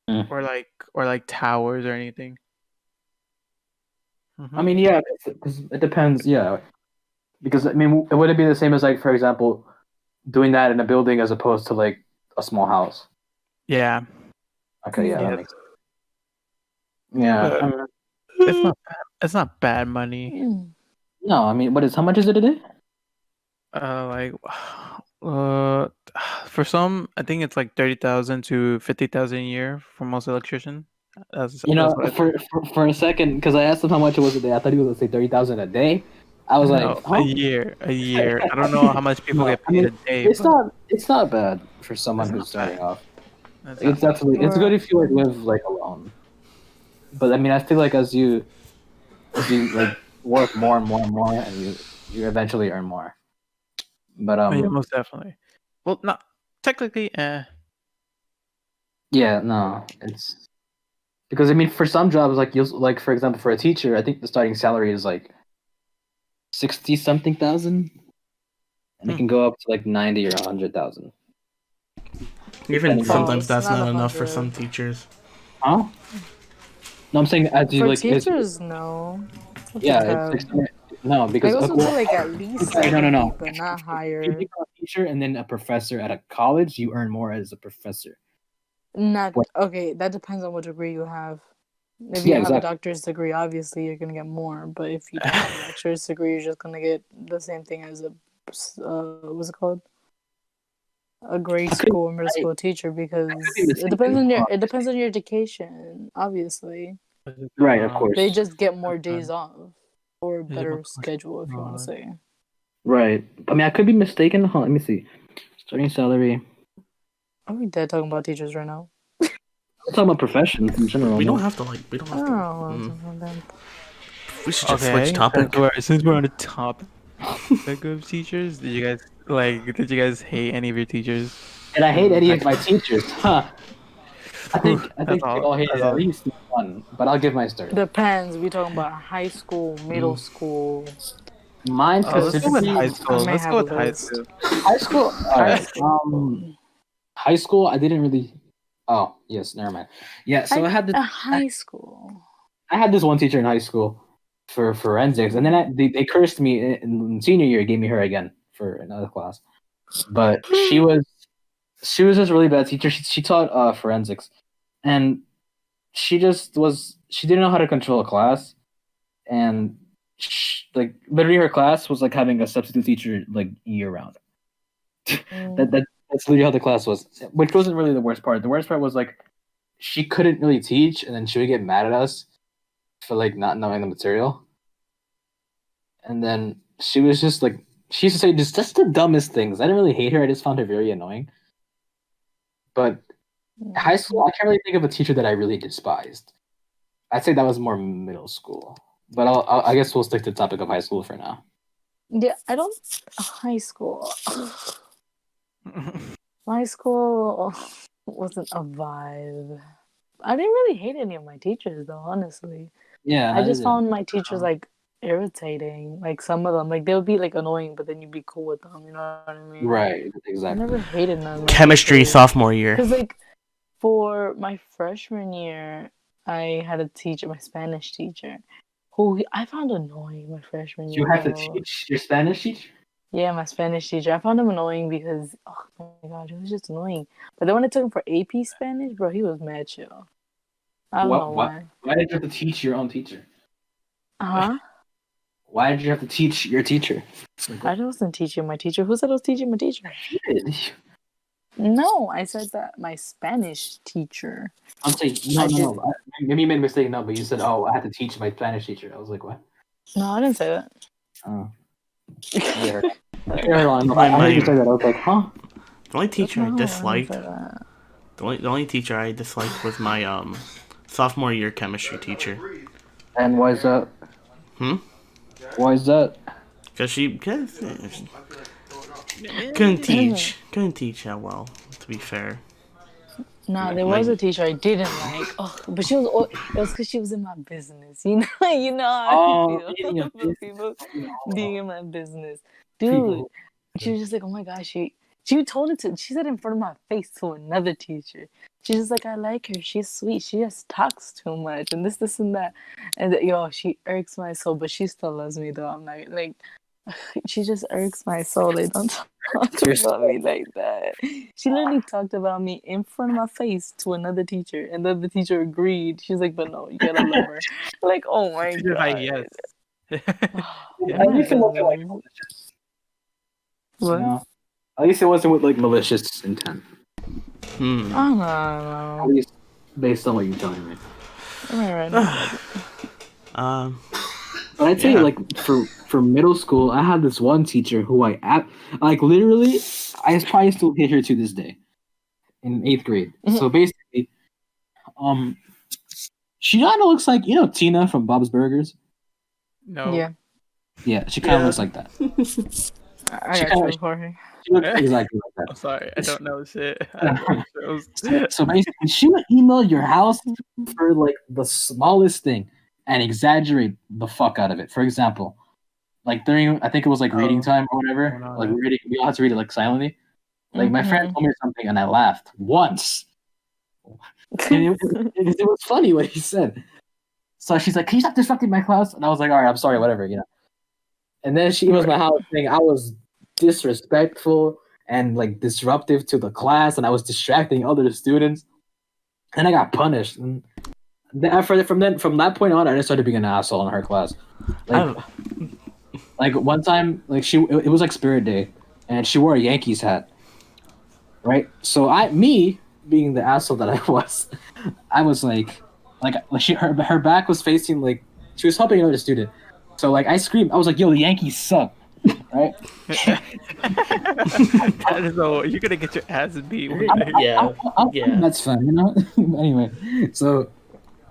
Mm. Or like towers or anything. I mean, yeah, because it depends. Yeah, because I mean, it wouldn't be the same as like, for example, doing that in a building as opposed to like a small house. Yeah, Okay, yeah, Yeah. that makes sense. Yeah, But- I mean, it's not bad money. Mm. no, I mean, how much is it a day? Like, for some, I think it's like 30,000 to 50,000 a year for most electrician. That's what I think. for a second, because I asked him how much it was a day, I thought he was gonna say 30,000 a day. I was No, like, huh? a year. I don't know how much people No, get I mean, paid a day. It's but not bad for someone It's who's not starting bad. off. that's It's not- definitely good if you like live like alone. But I mean, I feel like as you like work more and more and more, and you eventually earn more. But yeah, most definitely. Well, not technically. yeah, no, it's because I mean, for some jobs, like like for example, for a teacher, I think the starting salary is like 60 something thousand, and it can go up to like 90 or 100,000. Even Oh, sometimes it's that's not not enough for 100. some teachers. Huh? No, I'm saying as you For like, teachers, no. That's yeah, bad. it's No, because I also well, feel like at least okay, no, 70, but If not you higher. become a teacher and then a professor at a college, you earn more as a professor. Not What? okay. That depends on what degree you have. If you Yeah, have a exactly. doctor's degree, obviously you're gonna get more. But if you don't have a bachelor's degree, you're just gonna get the same thing as a what's it called? A grade I could, school or middle I, school teacher, I could be because mistaken. it depends on your education. Obviously, Right, of they course. just get more days off or Is it my better schedule, if you want to question? say. Right. I mean, I could be mistaken. Hold on, let me see. Starting salary. Are we dead talking about teachers right now? I'm talking about professions in general. We no? don't have to like. We don't have to. Oh, We should just switch Okay, topic. since we're on the topic of teachers, did you guys hate any of your teachers? Did I hate in any high of my teachers? Huh. I think That's we all. all hated That's at all. least one, but I'll give my story. depends. We talking about high school, middle school. Mine Let's go with specifically, high I school. may Let's have go a with high list. school. high school. All High right. school. High school. I didn't really. Oh yes, never mind. Yeah. So I had this. High school. I had this one teacher in high school for forensics, and then they cursed me in senior year. Gave me her again for another class, but she was just a really bad teacher. She taught forensics, and she didn't know how to control a class, and like literally her class was like having a substitute teacher like year round. That's literally how the class was, which wasn't really the worst part. The worst part was like she couldn't really teach, and then she would get mad at us for like not knowing the material. And then she was just like she used to say just the dumbest things. I didn't really hate her. I just found her very annoying. But high school, I can't really think of a teacher that I really despised. I'd say that was more middle school. But I guess we'll stick to the topic of high school for now. Yeah, I don't. High school. My school wasn't a vibe. I didn't really hate any of my teachers, though, honestly. Yeah, I just found my teachers like irritating. Like some of them, like they would be like annoying, but then you'd be cool with them. You know what I mean? right, I exactly. never hated none. Chemistry sophomore year. Because like for my freshman year, I had a teacher, my Spanish teacher, who I found annoying my freshman year. You had to teach your Spanish teacher? Yeah, my Spanish teacher. I found him annoying because, oh my god, he was just annoying. But then when I took him for AP Spanish, bro, he was mad chill. I don't know why. Why did you have to teach your own teacher? Huh? Why did you have to teach your teacher? I wasn't teaching my teacher. Who said I was teaching my teacher? You did. No, I said that my Spanish teacher. I'm saying no. Maybe you made a mistake. No, but you said, "Oh, I had to teach my Spanish teacher." I was like, "What?" No, I didn't say that. Oh. Yeah. I heard you say that. I was like, "Huh?" The only teacher I No, disliked. didn't say that. The only teacher I disliked was my sophomore year chemistry teacher. And why is that? Hmm? Why is that? Cause she couldn't teach that well. To be fair. Nah, there was a teacher I didn't like. Oh, but she was. It was because she was in my business. You know how I feel about people being in my business, dude. She was just like, oh my gosh, she told it to. She said it in front of my face to another teacher. She's just like, I like her. She's sweet. She just talks too much, and this and that. And she irks my soul, but she still loves me though. I'm not like. She just irks my soul. Like, don't talk about me like that. She literally talked about me in front of my face to another teacher, and then the teacher agreed. She's like, "But no, you gotta love her." Like, oh my god. Like, yes. At least it wasn't like malicious. What? No. At least it wasn't with like malicious intent. I don't know. At least based on what you're telling me. Right. But I'd say like for middle school, I had this one teacher who I literally I probably still hate her to this day. In 8th grade. Mm-hmm. So basically, she kind of looks like Tina from Bob's Burgers. No. Yeah. Yeah, she kind of looks like that. I got you, Jorge. She looks exactly like I'm that. sorry, I don't know shit. So basically, she would email your house for like the smallest thing and exaggerate the fuck out of it. For example, like during I think it was like reading time or whatever. Like we all had to read it like silently. Like my friend told me something and I laughed once. And it was funny what he said. So she's like, "Can you stop disrupting my class?" And I was like, "All right, I'm sorry, whatever, And then she emails my house saying I was disrespectful and like disruptive to the class, and I was distracting other students, and I got punished. And then from that point on, I just started being an asshole in her class. Like, like one time, like it was like Spirit Day, and she wore a Yankees hat, right? So me being the asshole that I was like her back was facing like she was helping another student. So like I screamed, I was like, "Yo, the Yankees suck," right? That is all. You're gonna get your ass beat. Yeah. Yeah. That's fun, you know. Anyway, so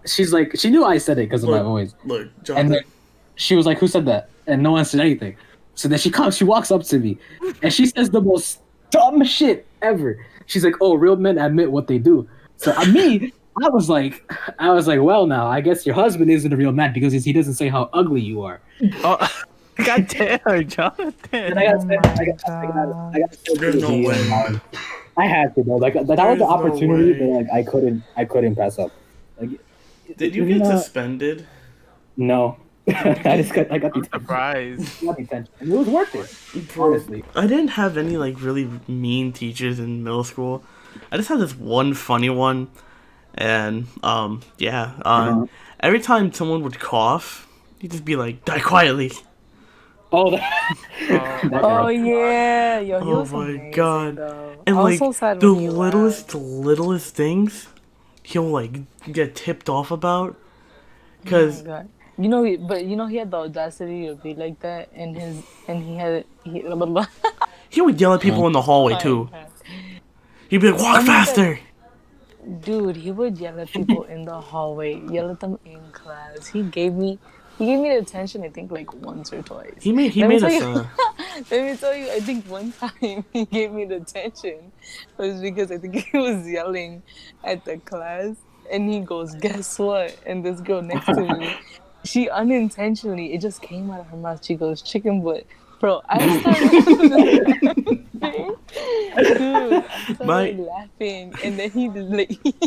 she's like, she knew I said it because of my voice, Look, and Jonathan. then she was like, "Who said that?" And no one said anything. So then she walks up to me, and she says the most dumb shit ever. She's like, "Oh, real men admit what they do." So I was like, well, now I guess your husband isn't a real man because he doesn't say how ugly you are. Oh, God damn, Jonathan. And I got There's no way. I had to, bro. Like that was There's the no opportunity way. that like I couldn't pass up. Like, Did you get suspended? No, I got I'm the surprised. attention. And it was worth it. Bro, Honestly. I didn't have any like really mean teachers in middle school. I just had this one funny one, and every time someone would cough, he'd just be like, "Die quietly." Oh, that Oh yeah, yo, he Oh was my amazing, God. though. And I was like so sad the when he left. littlest things, he'll like get tipped off about, Oh because my God. He had the audacity to be like that, and he he would yell at people in the hallway too. He'd be like, "Walk faster!" Dude, he would yell at people in the hallway, yell at them in class. He gave me the attention, I think, like once or twice. He made Let me us. tell you- Let me tell you, I think one time he gave me the attention was because I think he was yelling at the class, and he goes, "Guess what?" And this girl next to me, she unintentionally, it just came out of her mouth. She goes, "Chicken butt." Bro, I started laughing, and then he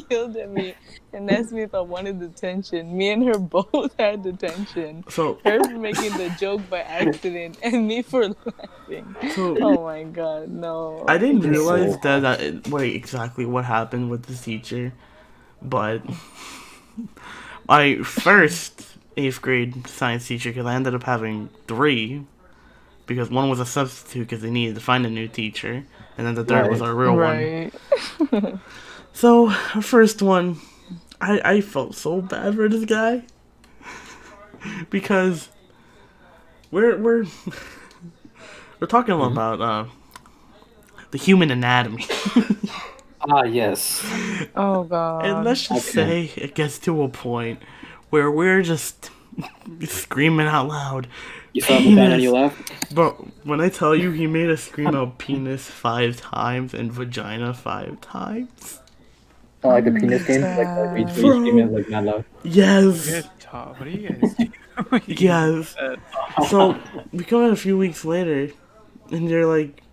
yelled at me and asked me if I wanted detention. Me and her both had detention. So Her for making the joke by accident, and me for laughing. So- Oh my God, no! I didn't so realize exactly what happened with this teacher, but my first 8th grade science teacher, because I ended up having 3, because one was a substitute because they needed to find a new teacher, and then the third was our real one. Right. So our first one, I felt so bad for this guy because we're we're talking about the human anatomy. Ah, yes. Oh God. And let's just say it gets to a point where we're just screaming out loud. You saw the bad on your left? But when I tell you he made us scream out penis 5 times and vagina 5 times. Oh, like the penis game? Like we scream it like not loud. Yes. Good talk. What are you guys doing? Yes. So we come in a few weeks later and they're like,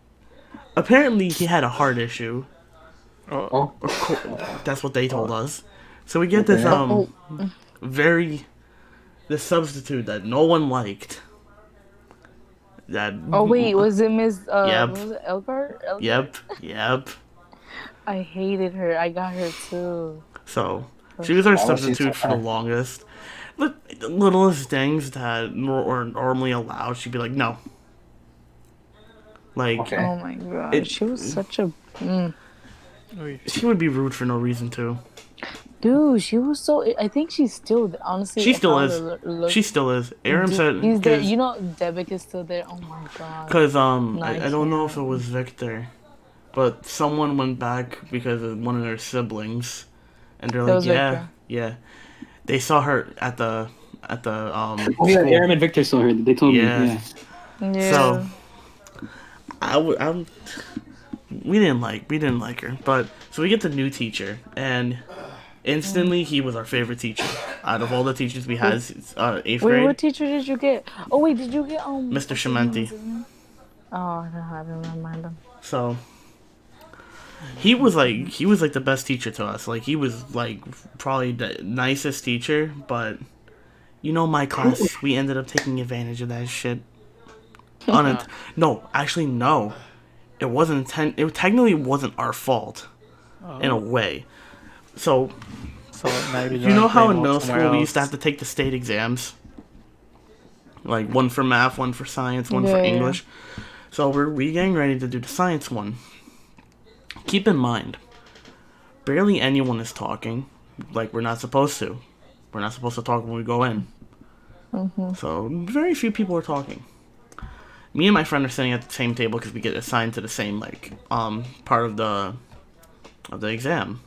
apparently he had a heart issue. Oh, That's what they told us. So we get this this substitute that no one liked. That Oh wait, was it Miss? Yep. Was it Elgar? Yep. I hated her. I got her too. So she was our Why was she substitute so for the bad? longest. But the littlest things that were normally allowed, she'd be like, no. Like, Okay. Oh my God, It- she was such a she would be rude for no reason too. dude. She was so. I think she's still honestly. She still how is. to look- She still is. Aaron said he's there. because You know, Debic is still there. Oh my God. I don't know if it was Victor, but someone went back because of one of their siblings, and they're That like, was Victor. yeah. They saw her at the Oh yeah, school. Aaron and Victor saw her. They told Yeah. me. Yeah. Yeah. So we didn't like her, but so we get the new teacher, and instantly he was our favorite teacher out of all the teachers we had. 8th Wait, grade. what teacher did you get? Oh wait, did you get Mr. what's his Shimenti. name? Oh, I don't remember him. So he was like the best teacher to us. Like he was like probably the nicest teacher, but my class, we ended up taking advantage of that shit. No, actually, no. It wasn't. It technically wasn't our fault in a way. So So now you're you know doing how blame in middle somewhere school we used to else. have to take the state exams, like one for math, one for science, one for Yeah, yeah. English. So we getting ready to do the science one. Keep in mind, barely anyone is talking. Like we're not supposed to. We're not supposed to talk when we go in. So very few people are talking. Me and my friend are sitting at the same table because we get assigned to the same part of the exam.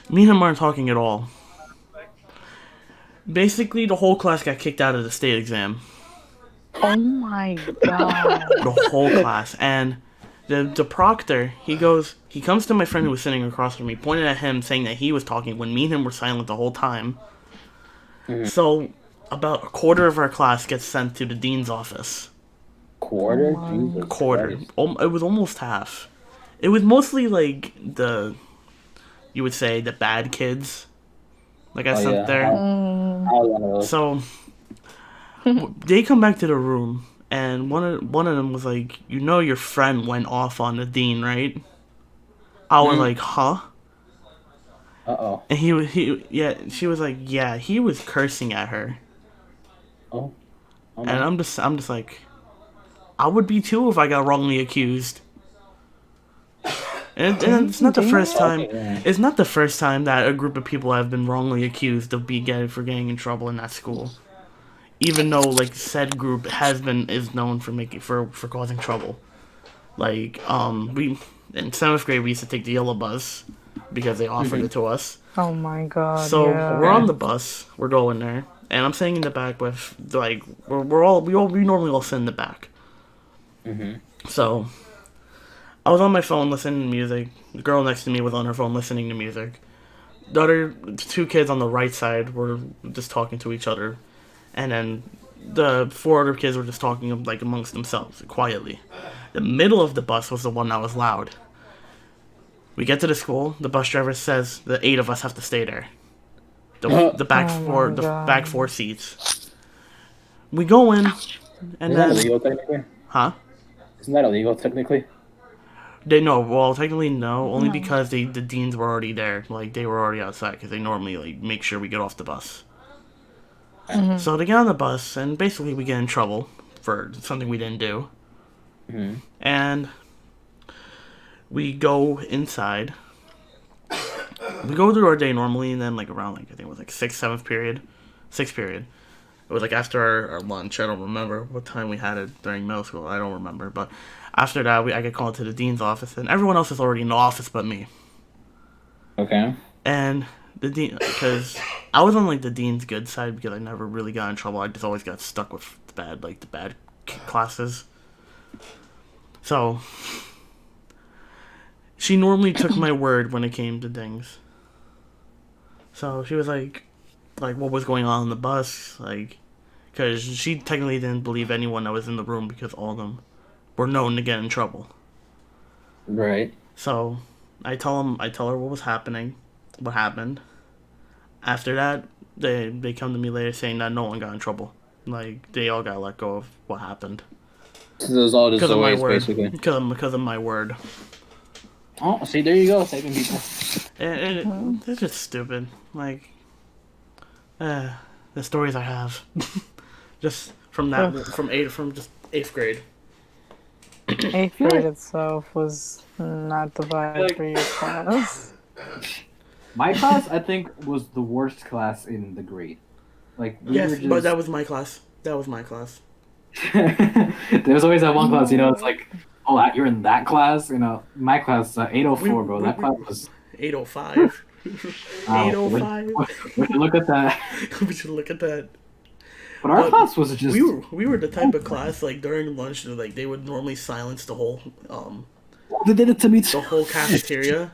Me and him aren't talking at all. Basically, the whole class got kicked out of the state exam. Oh my god. The whole class. And the proctor, he comes to my friend who was sitting across from me, pointed at him, saying that he was talking when me and him were silent the whole time. So, about a quarter of our class gets sent to the dean's office. Quarter? Jesus Quarter. Christ. It was almost half. It was mostly like you would say, the bad kids. Like I sent there. I was one of those. So they come back to the room, and one of them was like, "You know, your friend went off on the dean, right?" I was like, "Huh?" Uh-oh. And she was like, "Yeah, he was cursing at her." Oh. Oh, And I'm just like, I would be too if I got wrongly accused. And it's not the first time. Yeah. It's not the first time that a group of people have been wrongly accused of getting in trouble in that school. Even though like said group is known for causing trouble. Like we in 7th grade we used to take the yellow bus because they offered it to us. Oh my god. So yeah. we're on the bus, we're going there, and I'm sitting in the back with like we normally all sit in the back. So I was on my phone listening to music. The girl next to me was on her phone listening to music. The other 2 kids on the right side were just talking to each other, and then the 4 other kids were just talking like amongst themselves quietly. The middle of the bus was the one that was loud. We get to the school. The bus driver says the 8 of us have to stay there. The back Oh four, my the God. back 4 seats. We go in, and Isn't that then illegal technically? huh? Isn't that illegal technically? They no, well technically no, only because the deans were already there, like they were already outside because they normally like make sure we get off the bus. So they get on the bus and basically we get in trouble for something we didn't do, and we go inside. We go through our day normally, and then like around like I think it was like 6th period. It was like after our lunch. I don't remember what time we had it during middle school. I don't remember, but after that, I get called to the dean's office, and everyone else is already in the office but me. Okay. And the dean, because I was on like the dean's good side because I never really got in trouble. I just always got stuck with the bad classes. So she normally took my word when it came to things. So she was like what was going on the bus, like, because she technically didn't believe anyone that was in the room because all of them were known to get in trouble. Right. So I tell her what happened. After that, they come to me later saying that no one got in trouble. Like they all got let go of what happened So it was all just because of my always word. basically. Because of my word. Oh, see, there you go, saving people. And it's just stupid. Like, the stories I have, just from just 8th grade. 8th grade itself was not the vibe for your class. My class, I think, was the worst class in the grade. Like, we Yes, were just... but that was my class. There was always that one class, you know, it's like, oh, you're in that class? You know, my class, 804, bro. That class was... 805. Wow. 805. We should look at that. We should look at that. But our But class was just... We were the type of class like during lunch like they would normally silence the whole They did it to me too. the whole cafeteria.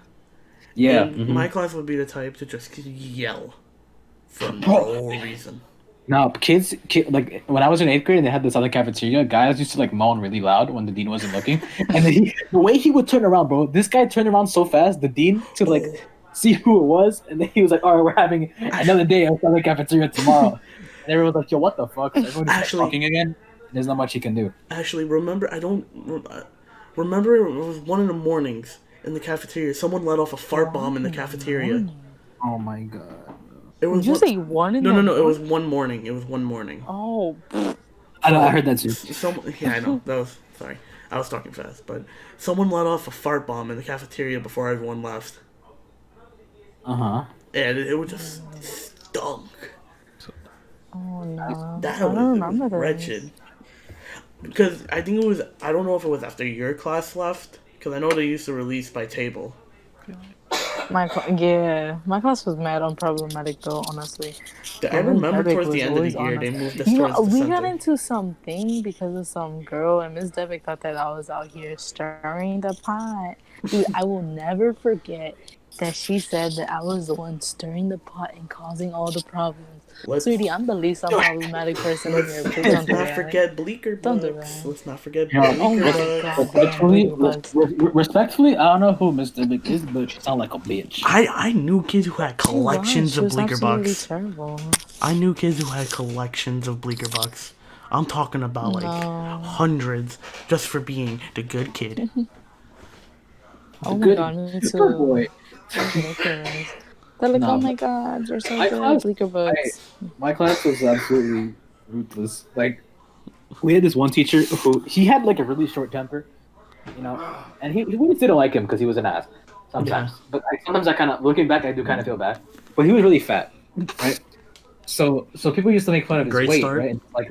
Yeah. And my class would be the type to just yell for no reason. No, kids, like when I was in 8th grade and they had this other cafeteria, guys used to like moan really loud when the dean wasn't looking. And then the way he would turn around, bro, this guy turned around so fast, the dean, to like see who it was, and then he was like, "All right, we're having another day at the cafeteria tomorrow." And everyone was like, "Yo, what the fuck?" So everyone just started talking again. There's not much he can do. Actually, remember, I don't remember. It was one in the mornings in the cafeteria. Someone let off a fart bomb in the cafeteria. Oh my god. It was Did you one- say one in no, the no, no. It was morning? one morning. It was one morning. Oh, I know. I heard that too. Yeah, I know. That was sorry. I was talking fast, but someone let off a fart bomb in the cafeteria before everyone left, Uh-huh. and it was just stunk. oh no. That I don't was remember this. wretched. Because I think it was. I don't know if it was after your class left. Because I know they used to release by table. My class was mad unproblematic though, honestly. I remember Devick towards the was end of the always year on they us. moved us You know, towards the we center. got into something because of some girl, and Miss Devick thought that I was out here stirring the pot. Dude, I will never forget that she said that I was the one stirring the pot and causing all the problems. Let's- Sweetie, I'm the least unproblematic person in here. Please Let's don't do not that. forget Bleecker Don't do Bucks. that. Let's not forget Yeah. Bleecker Oh my Bucks. god. Respectfully, Bugs. respectfully, I don't know who Miss Devick is, but she sounds like a bitch. I knew kids who had collections She of was Bleecker absolutely Bucks. terrible. I knew kids who had collections of Bleecker Bucks. I'm talking about like No. hundreds just for being the good kid. Oh my Good- god, me good too. boy. Ridiculous. They're like, No, oh my but god, you're so my good, class- Bleaker Books. My class was absolutely ruthless. Like, we had this one teacher who he had like a really short temper, you know, and we just didn't like him because he was an ass sometimes. Yeah. But sometimes I kind of, looking back, I do kind of feel bad. But he was really fat, right? So people used to make fun of his Great weight, start. right? And like,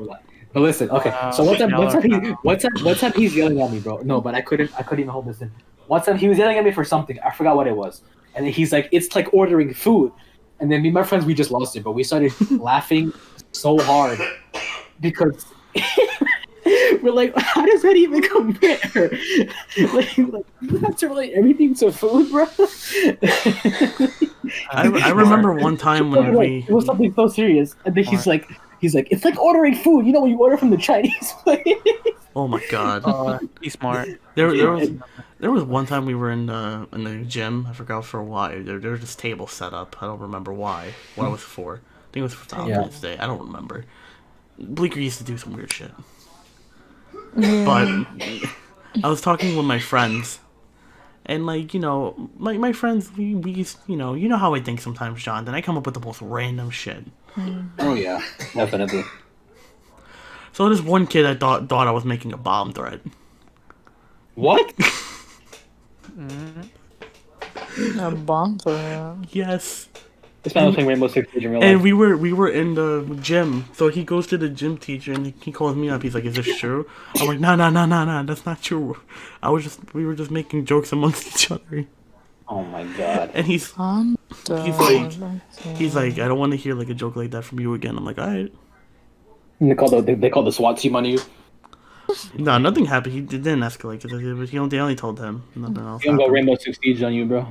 but listen, okay. Wow, So one time y'all are he's yelling at me, bro. No, but I couldn't even hold this in. One time he was yelling at me for something. I forgot what it was. And then he's like, it's like ordering food. And then me and my friends, we just lost it, but we started laughing so hard because we're like, how does that even compare? like you have to relate everything to food, bro. I remember one time when It was something so serious, and then he's like, it's like ordering food. You know when you order from the Chinese place. oh my god. He's smart. There was one time we were in the gym. I forgot for why. There was this table set up. I don't remember why. What it was for. I think it was for Valentine's Day. I don't remember. Bleecker used to do some weird shit. But I was talking with my friends, and like my friends, we used, you know how I think sometimes, John. Then I come up with the most random shit. Oh yeah, definitely. So this one kid I thought I was making a bomb threat. What? A bomb for him. Yes. This man was playing Rainbow Six Siege in real And life. we were in the gym, so he goes to the gym teacher and he calls me up. He's like, "Is this true?" I'm like, "No, that's not true. We were just making jokes amongst each other." Oh my god. And he's like, "I don't want to hear like a joke like that from you again." I'm like, "All right." They call the SWAT team on you. No, nothing happened. He didn't escalate. They only told him. Nothing else. You don't go happened. Rainbow Six Siege on you, bro.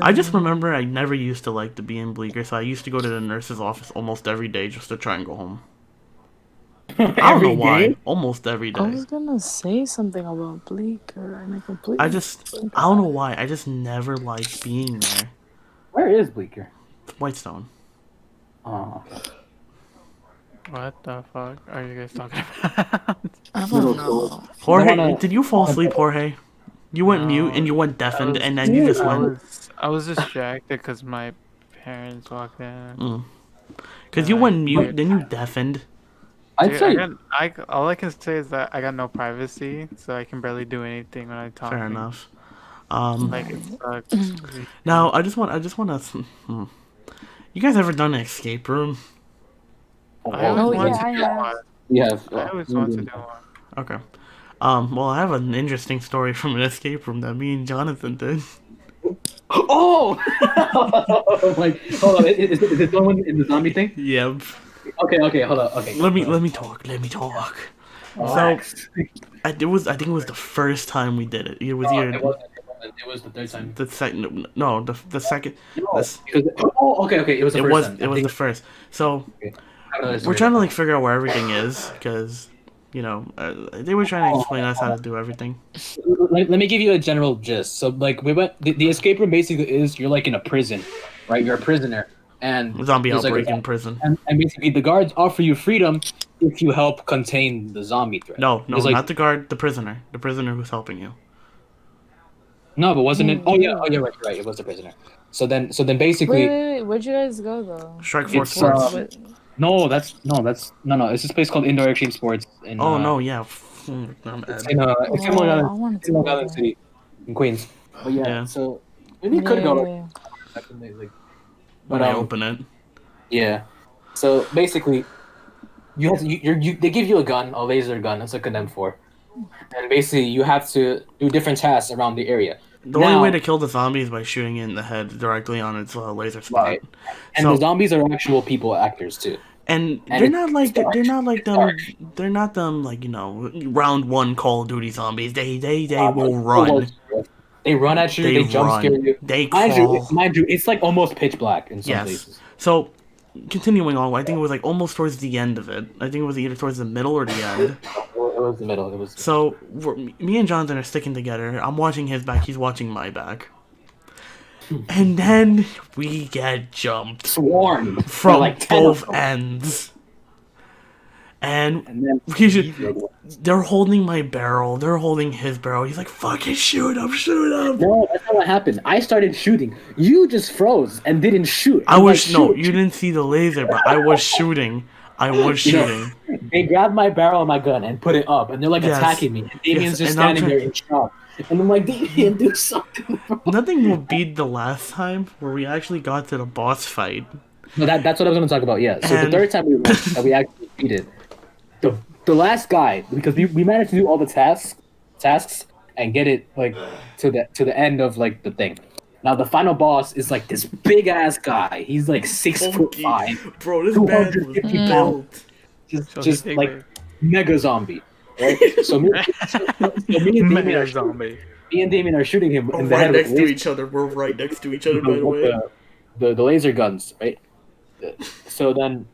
I just remember I never used to like to be in Bleecker, so I used to go to the nurse's office almost every day just to try and go home. I don't know why. Almost every I day. was gonna say something about Bleaker and I completely. I don't know why. I just never liked being there. Where is Bleaker? Whitestone. Oh. What the fuck are you guys talking about? I Middle don't school. know. Jorge, wanna- did you fall asleep, Jorge? You went No, mute and you went deafened, was- and then you just I went. was distracted because my parents walked in. Because you went mute, Weird. then you deafened. I'd Dude, say all I can say is that I got no privacy, so I can barely do anything when I talk. Fair enough. Like it sucks. Now I just want to. You guys ever done an escape room? I always yeah, wanted I to do have. one. we have. I always wanted to do one. Okay. Well, I have an interesting story from an escape room that me and Jonathan did. Oh! Like, hold on. Is it the one in the zombie thing? Yep. Okay, hold on. Okay. Let me talk. Relax. I think it was the first time we did it. It was Oh, either it wasn't. It was the third time. the second. No, the second. No, this- because okay. It was the It first was time. it was the first. So I don't know this we're story. trying to like figure out where everything is because they were trying to explain us how to do everything. Let me give you a general gist. So like we went. The escape room basically is you're like in a prison, right? You're a prisoner, and Zombie there's, like, outbreak in prison. and basically the guards offer you freedom if you help contain the zombie threat. No, It's like- not the guard, the prisoner who's helping you. No, but wasn't it? Oh yeah, right. It was the prisoner. So then basically, Wait. Where'd you guys go though? Strike Force It's, Sports. What- no. It's this place called Indoor Extreme Sports. In, Oh no, yeah. I'm It's Ed. in it's in Long I Island, wanted to Long go Island there. City, in Queens. But yeah, Yeah. so maybe you could go. Yeah. Like, When but I open it. yeah. So basically, you have to, they give you a gun, a laser gun. It's a Condemned 4, and basically you have to do different tasks around the area. The only way to kill the zombie is by shooting it in the head directly on its laser spot. Right. And So- the zombies are actual people actors too. And And they're it's not like dark. they're not like them. Dark. They're not them like round one Call of Duty zombies. They will Well, run. They run at you. They jump run. scare you. They Mind crawl. you, it's like almost pitch black in some Yes. places. So, continuing on, I think it was like almost towards the end of it. I think it was either towards the middle or the end. It was the middle. It was. So, me and Jonathan are sticking together. I'm watching his back. He's watching my back. And then we get jumped Swarm from like 10 of both them. ends. And And then they're holding my barrel. They're holding his barrel. He's like, "Fucking shoot him! Shoot him!" no, that's not what happened. I started shooting. You just froze and didn't shoot. I I'm was like, no, shoot. you didn't see the laser, but I was shooting. I was You know, shooting. They grabbed my barrel and my gun and put it up, and they're like Yes. attacking me. And Damien's Yes, just and I'm standing there in shock. And I'm like, Damien, do something. Nothing will beat the last time where we actually got to the boss fight. No, that's what I was going to talk about. Yeah. So And- the third time we went, that we actually beat it, the last guy, because we managed to do all the tasks and get it like to the end of like the thing. Now the final boss is like this big ass guy. He's like 6'5", Bro, this man was 250 built. So just he's like mega zombie. Right? So me and Damien are shooting him We're in the right head next with to laser- each other. We're right next to each other, by the way. the laser guns, right? So then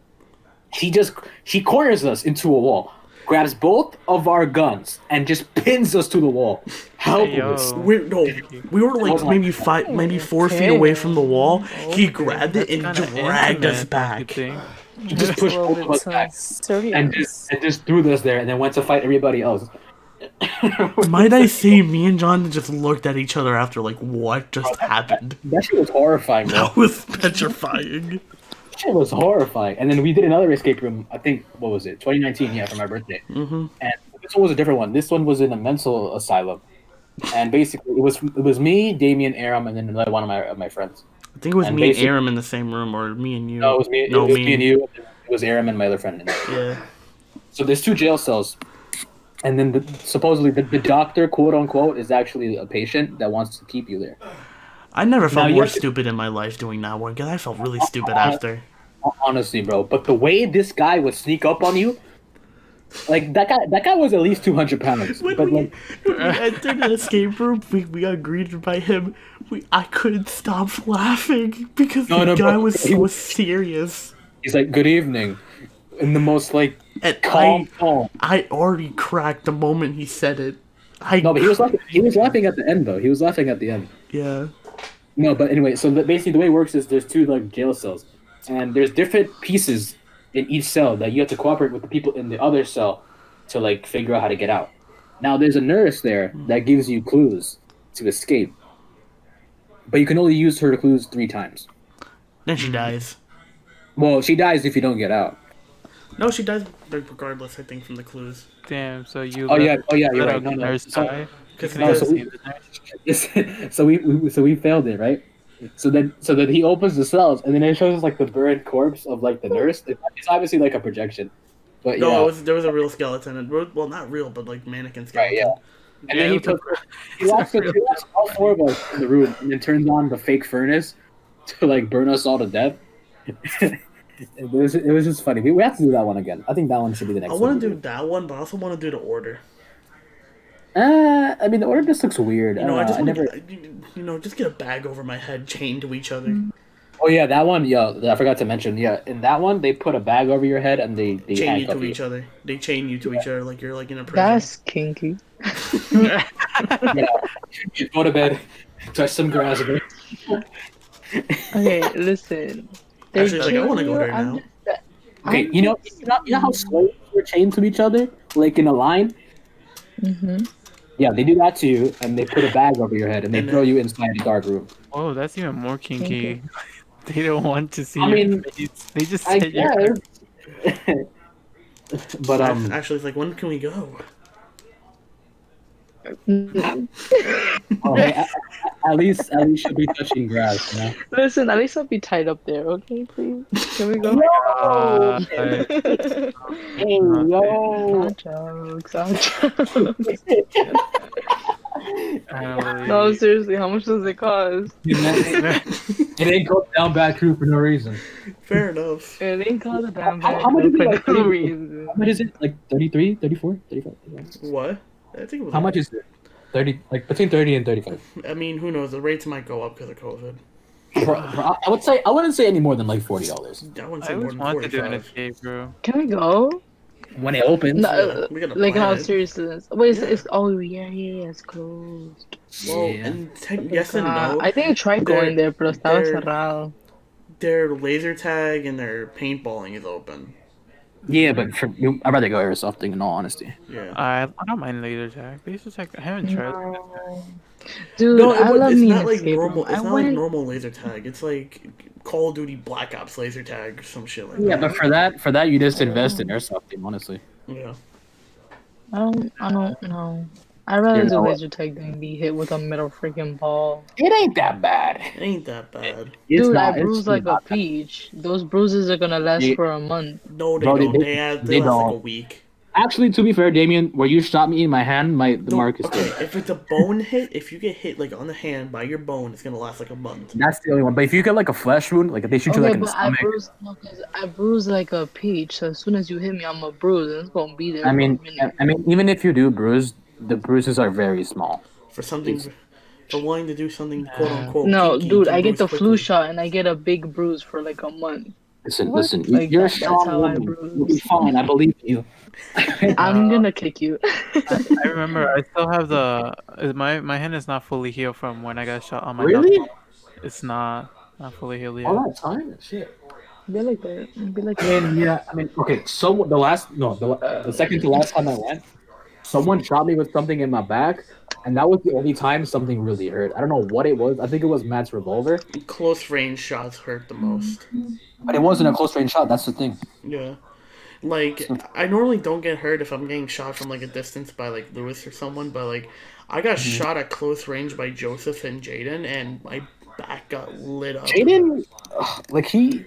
he corners us into a wall, grabs both of our guns, and just pins us to the wall. Helpless. yo. We were like maybe 4 feet away from the wall. He grabbed it and Kinda dragged us intimate, back. you think? He just pushed A little both of bit us back serious. and just threw us there, and then went to fight everybody else. Might I say, me and John just looked at each other after like, what just happened? That shit was horrifying, bro. That was petrifying. That shit was horrifying. And then we did another escape room. I think what was it? 2019, yeah, for my birthday. Mm-hmm. And this one was a different one. This one was in a mental asylum, and basically it was me, Damien, Aram, and then another one of my friends. I think it was And me and basic- Aram in the same room, or me and you. No, it was me. No, it was me and you. It was Aram and my other friend. Yeah. So there's 2 jail cells, and then supposedly the doctor, quote unquote, is actually a patient that wants to keep you there. I never felt Now, you more have to- stupid in my life doing that one, because I felt really stupid after. Honestly, bro. But the way this guy would sneak up on you, like that guy was at least 200 pounds. When But we like, entered the escape room, we got greeted by him. I couldn't stop laughing because No, the no, guy bro. was so serious. he's like, "Good evening," in the most like And calm tone. I already cracked the moment he said it. No, but he was laughing. He was laughing at the end, though. He was laughing at the end. Yeah. No, but anyway, so basically the way it works is there's 2 like jail cells, and there's different pieces in each cell that you have to cooperate with the people in the other cell to like figure out how to get out. Now there's a nurse there that gives you clues to escape, but you can only use her clues 3 times. Then she dies. Well, she dies if you don't get out. No, she dies regardless, I think, from the clues. Damn, so you Oh yeah, let you're a right. No, no. nurse So, die? Because No, so we- so we failed it, right? So then he opens the cells, and then it shows like the burned corpse of like the nurse. It's obviously like a projection, but no, yeah. there was a real skeleton. Well, not real, but like mannequin Right, skeleton. yeah. And then he locks all 4 of us in the room, and then turns on the fake furnace to like burn us all to death. it was just funny. We have to do that one again. I think that one should be the next I one. want to do that one, but I also want to do the order. I mean, the order just looks weird. You know, I just want never. to, just get a bag over my head chained to each other. Oh yeah, that one. Yeah, I forgot to mention. Yeah, in that one, they put a bag over your head and they Chain you handcuff to you. each other. They chain you to each other like you're like in a prison. That's kinky. Yeah. You go to bed, touch some grass. A bit. Okay, listen. Actually, like, I kill wanna go you, there I'm- now. Okay, I'm you know just- how slow you're chained to each other, like in a line. Mm-hmm. Yeah, they do that to you, and they put a bag over your head, and they And throw then- you inside a dark room. Oh, that's even more kinky. you. They don't want to see I your mean, face. They just I set your guess. But Actually, it's like, when can we go? oh, hey, at least she'll be touching grass, you know. Listen, at least I'll be tied up there, okay, please? Can we go? Hey, yo. Not jokes, not jokes. family. No, seriously, how much does it cost? It ain't called down bad crew for no reason. Fair enough. It ain't called a damn How much is it, like, for no 30? reason. How much is it? Like 33, 34, 35? What? I think it was. How much is it? 30, like between 30 and 35. I mean, who knows? The rates might go up because of COVID. I wouldn't say any more than like $40 I wouldn't I say more always than want to do 45. an bro. Can we go? when it opens. No, Yeah, we gotta like plan how it. serious it is. Wait, it's oh yeah, it's closed. Well, Yeah. and yes and no. I think I tried going there, pero estaba they're- cerrado. Their laser tag and their paintballing is open. Yeah, but I'd rather go airsofting in all honesty. Yeah. I don't mind laser tag. Laser tag. I haven't tried. Dude, No, I love it's me not an like escape normal. room. It's I not went. like normal laser tag. It's like Call of Duty Black Ops laser tag or some shit like Yeah, that. but for that you just invest in airsofting, honestly. Yeah. I don't know. I'd rather You do know what? laser tag than be hit with a metal freaking ball. It ain't that bad. It ain't that bad. It's Dude, not, I bruised it's like a not. peach. Those bruises are gonna last Yeah. for a month. No, they Bro, don't. they They last like a don't. week. Actually, to be fair, Damien, where you shot me in my hand, the No, mark is okay, still. if it's a bone hit, if you get hit like on the hand by your bone, it's gonna last like a month. That's the only one. But if you get like a flesh wound, like if they shoot you Okay, like in the but I stomach, bruised no, 'cause I bruised like a peach. So as soon as you hit me, I'm a bruise, and it's gonna be there. I mean, for a minute. even if you do bruise, the bruises are very small. For something, for wanting to do something quote unquote. No, kinky, dude, to I get bruise the flu quickly. shot, and I get a big bruise for like a month. Listen, What? listen, Like, you're a that's strong how I woman. bruise. You'll be fine. I believe in you. I'm gonna kick you. I remember. I still have the. My hand is not fully healed from when I got shot on my. Really? knuckle. It's not fully healed yet. All that time? Shit. Be like that. Be like I mean, yeah. I mean, okay. So the second to last time I went, someone shot me with something in my back, and that was the only time something really hurt. I don't know what it was. I think it was Matt's revolver, Close range shots hurt the most. but it wasn't a close range shot. That's the thing. Yeah. Like, I normally don't get hurt if I'm getting shot from like a distance by like Lewis or someone, but like I got shot at close range by Joseph and Jaden, and my back got lit up. Jaden, like he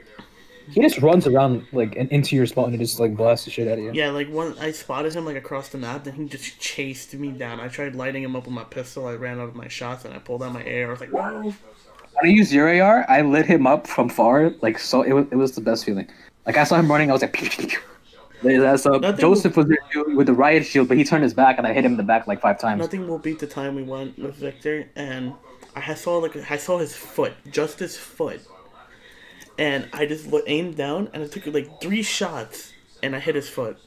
just runs around like into your spot and just like blasts the shit out of you. Yeah, like when I spotted him like across the map, then he just chased me down. I tried lighting him up with my pistol. I ran out of my shots and I pulled out my AR. I was like, "Whoa!" When I used your AR, I lit him up from far. Like so, it was the best feeling. Like I saw him running, I was like, pew, pew, pew. So Nothing Joseph was there too with the riot shield, but he turned his back and I hit him in the back like 5 times. Nothing will beat the time we went with Victor, and I saw his foot, just his foot, and I just aimed down and I took like 3 shots and I hit his foot.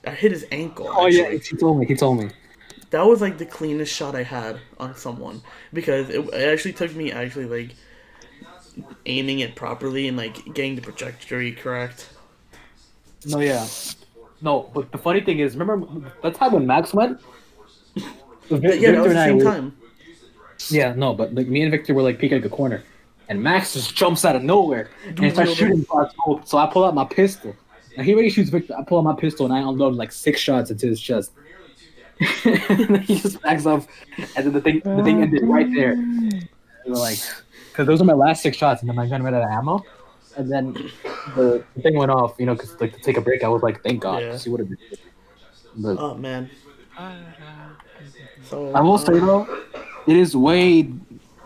I hit his ankle. Oh yeah, actually. he told me. That was like the cleanest shot I had on someone because it actually took me like aiming it properly and like getting the trajectory correct. No, yeah. No, but the funny thing is, remember that time when Max went? Yeah, that was the same time. Yeah, no, but like me and Victor were like peeking at the corner, and Max just jumps out of nowhere and he starts shooting shots. So I pull out my pistol. And he already shoots Victor. I pull out my pistol and I unload like 6 shots into his chest. And then he just backs up, and then the thing ended right there. We were like, because those are my last 6 shots, and then my gun ran out of ammo. And then the thing went off, you know, because like to take a break, I was like, thank God, Yeah. 'cause he would have been. But Oh man. So I will say though, it is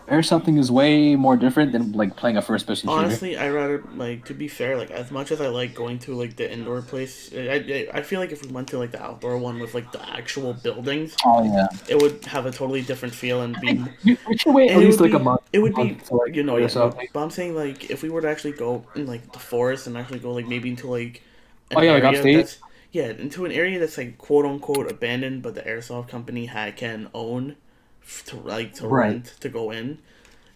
airsofting is way more different than like playing a first person shooter. honestly, I rather like to be fair. Like as much as I like going to like the indoor place, I feel like if we went to like the outdoor one with like the actual buildings, Oh yeah, it would have a totally different feel and be. we should wait at And least would like a be- month. It would be, month to, like, you know, do yeah. something. But I'm saying like if we were to actually go in like the forest and actually go like maybe into like. Oh, yeah, like area upstate? that's- Yeah, into an area that's like quote unquote abandoned, but the airsoft company can own to Right. rent to go in.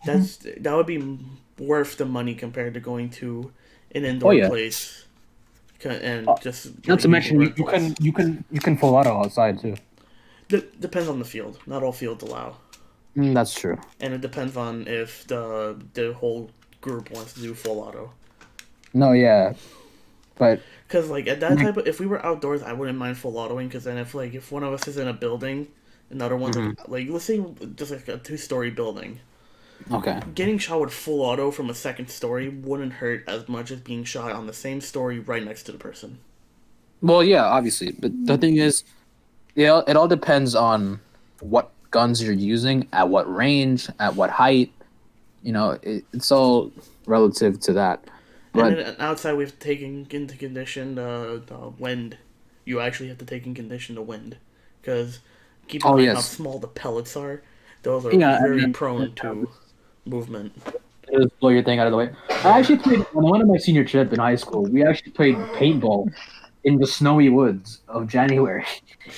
That would be worth the money compared to going to an indoor yeah. place. And just Not to mention, you rentals. can full auto outside too. Depends on the field. Not all fields allow, That's true. and it depends on if the whole group wants to do full auto. No, yeah, but Because like at that type of, if we were outdoors, I wouldn't mind full autoing. Because then if one of us is in a building, another one's like let's say just like a 2-story building, okay. getting shot with full auto from a second story wouldn't hurt as much as being shot on the same story right next to the person. Well, yeah, obviously, but the thing is, yeah, it all depends on what guns you're using, at what range, at what height. You know, it's all relative to that. But And then outside, we've taken into condition the wind. You actually have to take in condition the wind, because keep in mind how yes. small the pellets are. Those are Yeah, very and- prone to movement. just blow your thing out of the way. I actually played on one of my senior trip in high school. We actually played paintball in the snowy woods of January,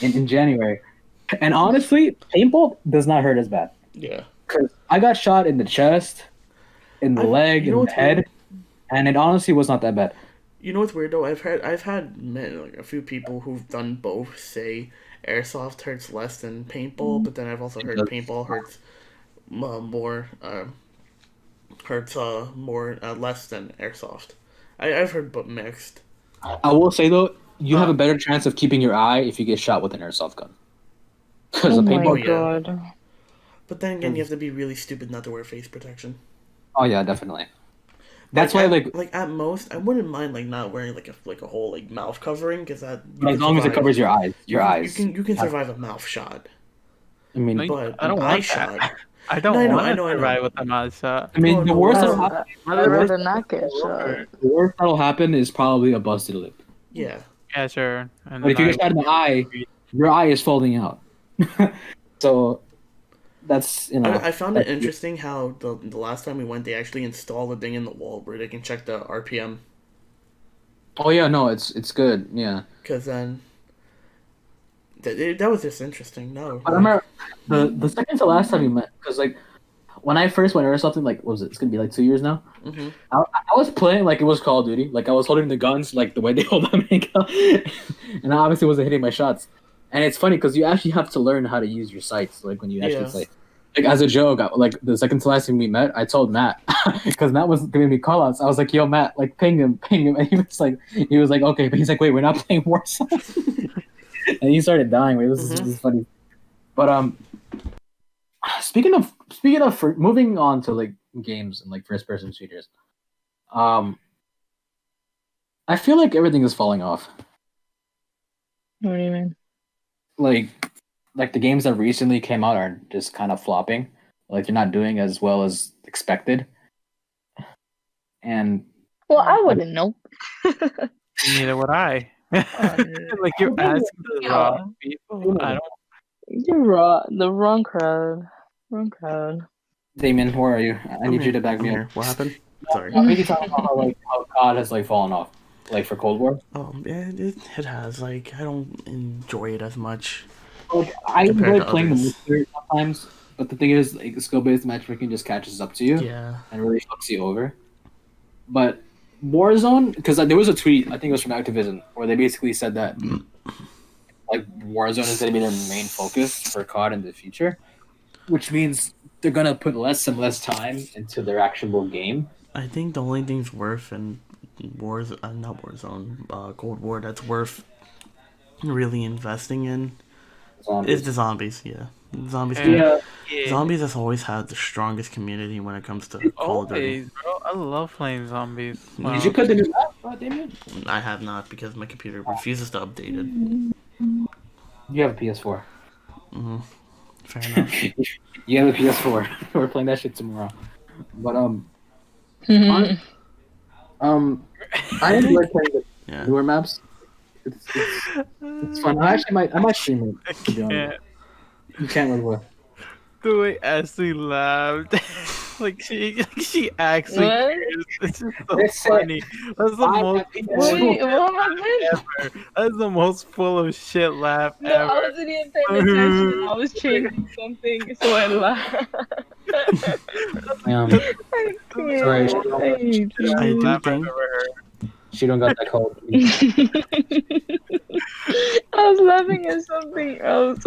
in January. And honestly, paintball does not hurt as bad. Yeah. Because I got shot in the chest, in the leg, you know in the what's head, weird? and it honestly was not that bad. You know what's weird though? I've had like a few people who've done both say airsoft hurts less than paintball, but then I've also heard paintball hurts more less than airsoft. I've heard but mixed. I will say though, you have a better chance of keeping your eye if you get shot with an airsoft gun. Because Oh a my paintball. god. But then again, you have to be really stupid not to wear face protection. Oh yeah, definitely. That's why, like at most, I wouldn't mind like not wearing like a whole like mouth covering because that. as long as it covers your eyes, You can survive a mouth shot, I mean, but I don't an eye want shot. that. I don't No, I know, want I to know, I know. survive with a mouth shot. I mean, No, the no, worst no. that'll happen, I'd rather not get shot. the worst that'll happen is probably a busted lip. Yeah, Yeah, sure. And But if then you get shot in the eye, your eye is falling out. So that's I found it interesting how the last time we went, they actually installed a thing in the wall where they can check the RPM. Oh yeah, no, it's good. Yeah. Because then that was just interesting. No, I remember the second to last time we met, because like when I first went or something, like what was it? It's gonna be like 2 years now. Mhm. I was playing like it was Call of Duty. Like I was holding the guns like the way they hold them, and I obviously wasn't hitting my shots. And it's funny because you actually have to learn how to use your sights, like when you actually Yeah. play. Like as a joke, like the second to last time we met, I told Matt because Matt was giving me callouts. I was like, "Yo, Matt, like ping him," and he was like, "Okay," but he's like, "Wait, we're not playing Warzone," and he started dying. It was this is funny, but speaking of moving on to like games and like first person shooters, I feel like everything is falling off. What do you mean? Like the games that recently came out are just kind of flopping. Like they're not doing as well as expected. And Well, I wouldn't know. neither would I. Like you're asking the wrong people. I don't. You're raw. The wrong crowd. Wrong crowd. Damien, where are you? I need you to back I'm me here. up. What happened? Sorry. We can talk about how COD has like fallen off, like for Cold War. Yeah, it has. Like, I don't enjoy it as much. Like, I Compared enjoy to playing the others. multiplayer sometimes, but the thing is, like skill-based matchmaking just catches up to you Yeah. and really fucks you over. But Warzone, because there was a tweet, I think it was from Activision, where they basically said that like Warzone is going to be their main focus for COD in the future, which means they're going to put less and less time into their actual game. I think the only thing's worth in not Warzone, Cold War that's worth really investing in is the zombies. Yeah, zombies. Yeah. Zombies has always had the strongest community when it comes to Call of Duty. Always, bro. I love playing zombies. Did you put the new map, Damien? I have not because my computer refuses to update it. You have a PS4. Fair enough. You have a PS4. We're playing that shit tomorrow. But I enjoy playing the Yeah. newer maps. It's fun. I might stream it. To be honest. Yeah. You can't live with. The way Ashley laughed, like she actually What? cares. It's just so It's funny. That's the most Wait, what happened? ever. That's the most full of shit laugh No, I ever. wasn't even paying attention. I was changing something, so I laughed. Sorry. I do Laugh I've think ever heard. She don't got that cold. I was laughing at something else.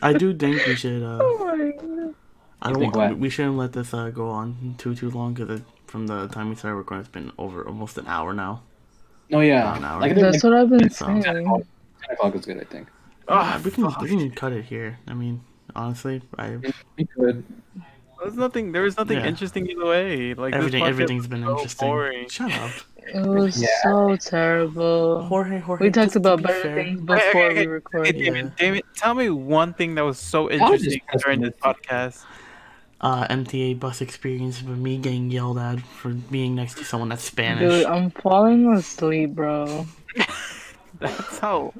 I do think we should. Oh my god. I You don't. think Want, what? we shouldn't let this go on too long because from the time we started recording, it's been over almost an hour now. Oh yeah, An hour. like That's what I've been Sounds- saying. 10 o'clock is good, I think. Oh, we can fuck. cut it here. I mean, honestly, We could. There was nothing Yeah. interesting either way. Like this podcast everything's been was so interesting. boring. Shut up, It was Yeah. so terrible. Jorge. We talked just to about be better fair- things Okay, before okay. we recorded. Yeah. Damon, tell me one thing that was so was interesting just during this podcast. MTA bus experience with me getting yelled at for being next to someone that's Spanish. Dude, I'm falling asleep, bro. That's how.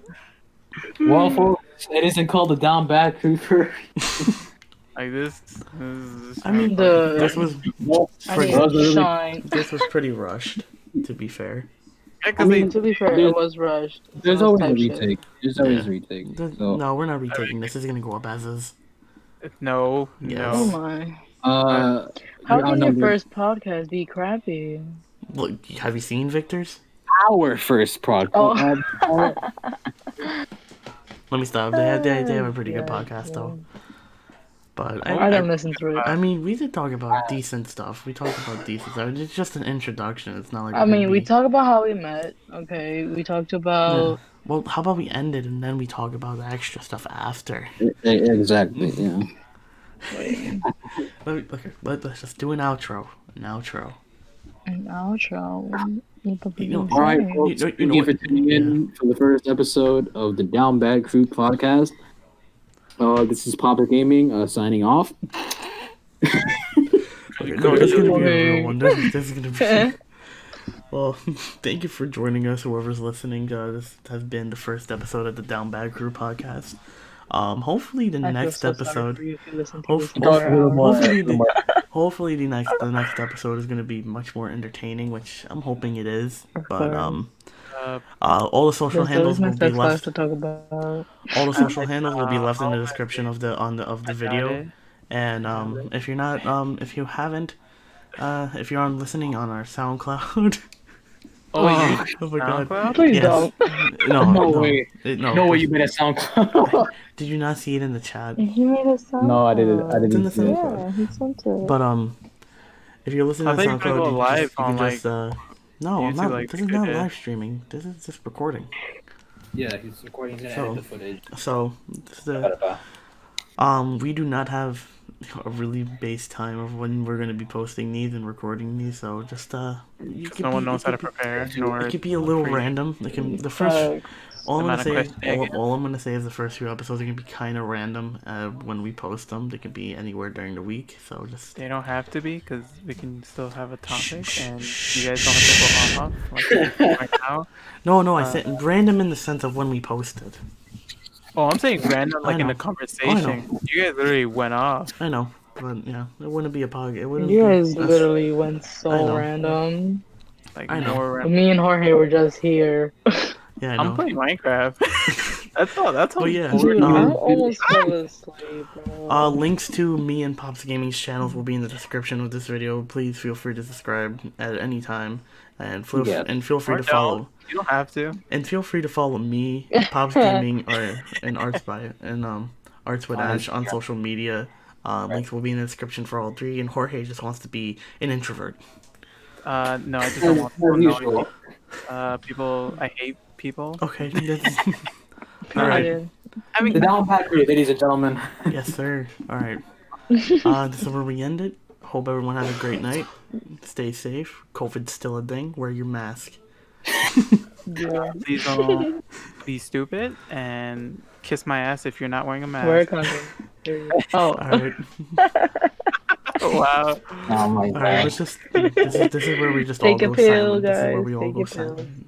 Well, folks, it isn't called the Down Bad Creeper. Like this. I mean, The- this was I pretty, need shine. this was pretty rushed, to be fair. Yeah, 'cause they- To be fair, it was rushed. There's It was always a type shit. retake. There's always Yeah. a retake. The- So, no, we're not retaking this. This is gonna go up as is. no, Yes. Oh no. my. uh, How you're can your outnumbered. first podcast be crappy? Look, have you seen Victor's? Our first prod. Oh. Let me stop. They have a pretty good Yeah, podcast yeah. though. But I don't listen through it. I mean, we did talk about decent stuff. We talked about decent stuff. It's just an introduction. It's not like I we're gonna mean, we be- talked about how we met. Okay, we talked about. Well, how about we end it and then we talk about the extra stuff after? Exactly. Yeah. Let's just do an outro. An outro. An outro. You know, All right, Okay. folks. You Thank know you for what- tuning in for the first episode of the Down Bad Crew podcast. This is Papa Gaming signing off. Okay, no, this is gonna be a Okay. real one. This is gonna be. Well, thank you for joining us, whoever's listening. This has been the first episode of the Down Bad Crew podcast. Hopefully the I feel next so sorry episode. for you if you listen to Hope- this hope- for hours. Hopefully the next episode is gonna be much more entertaining, which I'm hoping it is. But all the social There's handles always my will be sex life left. to talk about. All the social handles will be left in the description of the video. And if you're not if you haven't if you're on listening on our SoundCloud. Oh, you Oh my god. SoundCloud? Please Yes. don't. No way. No, No way you made a sound. Did you not see it in the chat? He made a sound. No, I didn't. I It's in didn't the see it. Yeah, he sent it. But if you're listening I on thought you were SoundCloud, gonna go live you on, can just no, I'm YouTube, not. like This is we not did. live streaming. This is just recording. Yeah, he's recording. He's gonna So- edit the footage. So we do not have a really base time of when we're gonna be posting these and recording these. So just you No one knows how to prepare. Nor It could be a little free. random. It can the first. All I'm amount gonna of say, questions. all I'm gonna say is the first few episodes are gonna be kind of random when we post them. They can be anywhere during the week, so just They don't have to be because we can still have a topic, shh, and shh, you guys don't have to go off like you're doing right now. no. I said random in the sense of when we posted. Oh, I'm saying random, I like in know. the conversation. You guys literally went off. I know, but yeah, it wouldn't be a podcast. It wouldn't. You be, guys that's- literally went I so know. random. Like I know. more random. Me and Jorge were just here. Yeah, I know. I'm playing Minecraft. that's all. That's all. Oh, yeah. Dude, I Um, almost fell asleep, bro. Links to me and Pops Gaming's channels will be in the description of this video. Please feel free to subscribe at any time, and feel Yeah. feel free Or to follow. You don't have to. And feel free to follow me, Pops Gaming, and Arts by and Arts with Ash on social media. Links will be in the description for all three. And Jorge just wants to be an introvert. No, I just don't want people knowing. People, I hate people. Okay. That's... all I right. did. I mean, The Down Bad Crew, ladies and gentlemen. Yes, sir. All right. This is where we end it. Hope everyone has a great night. Stay safe. COVID's still a thing. Wear your mask. Yeah. please don't be stupid and kiss my ass if you're not wearing a mask. Wear a condom. Oh. All right. Wow. Oh my All right. god. Let's just. This is where we just Take all a go pill, silent. This is where guys. we all Take go a pill. silent.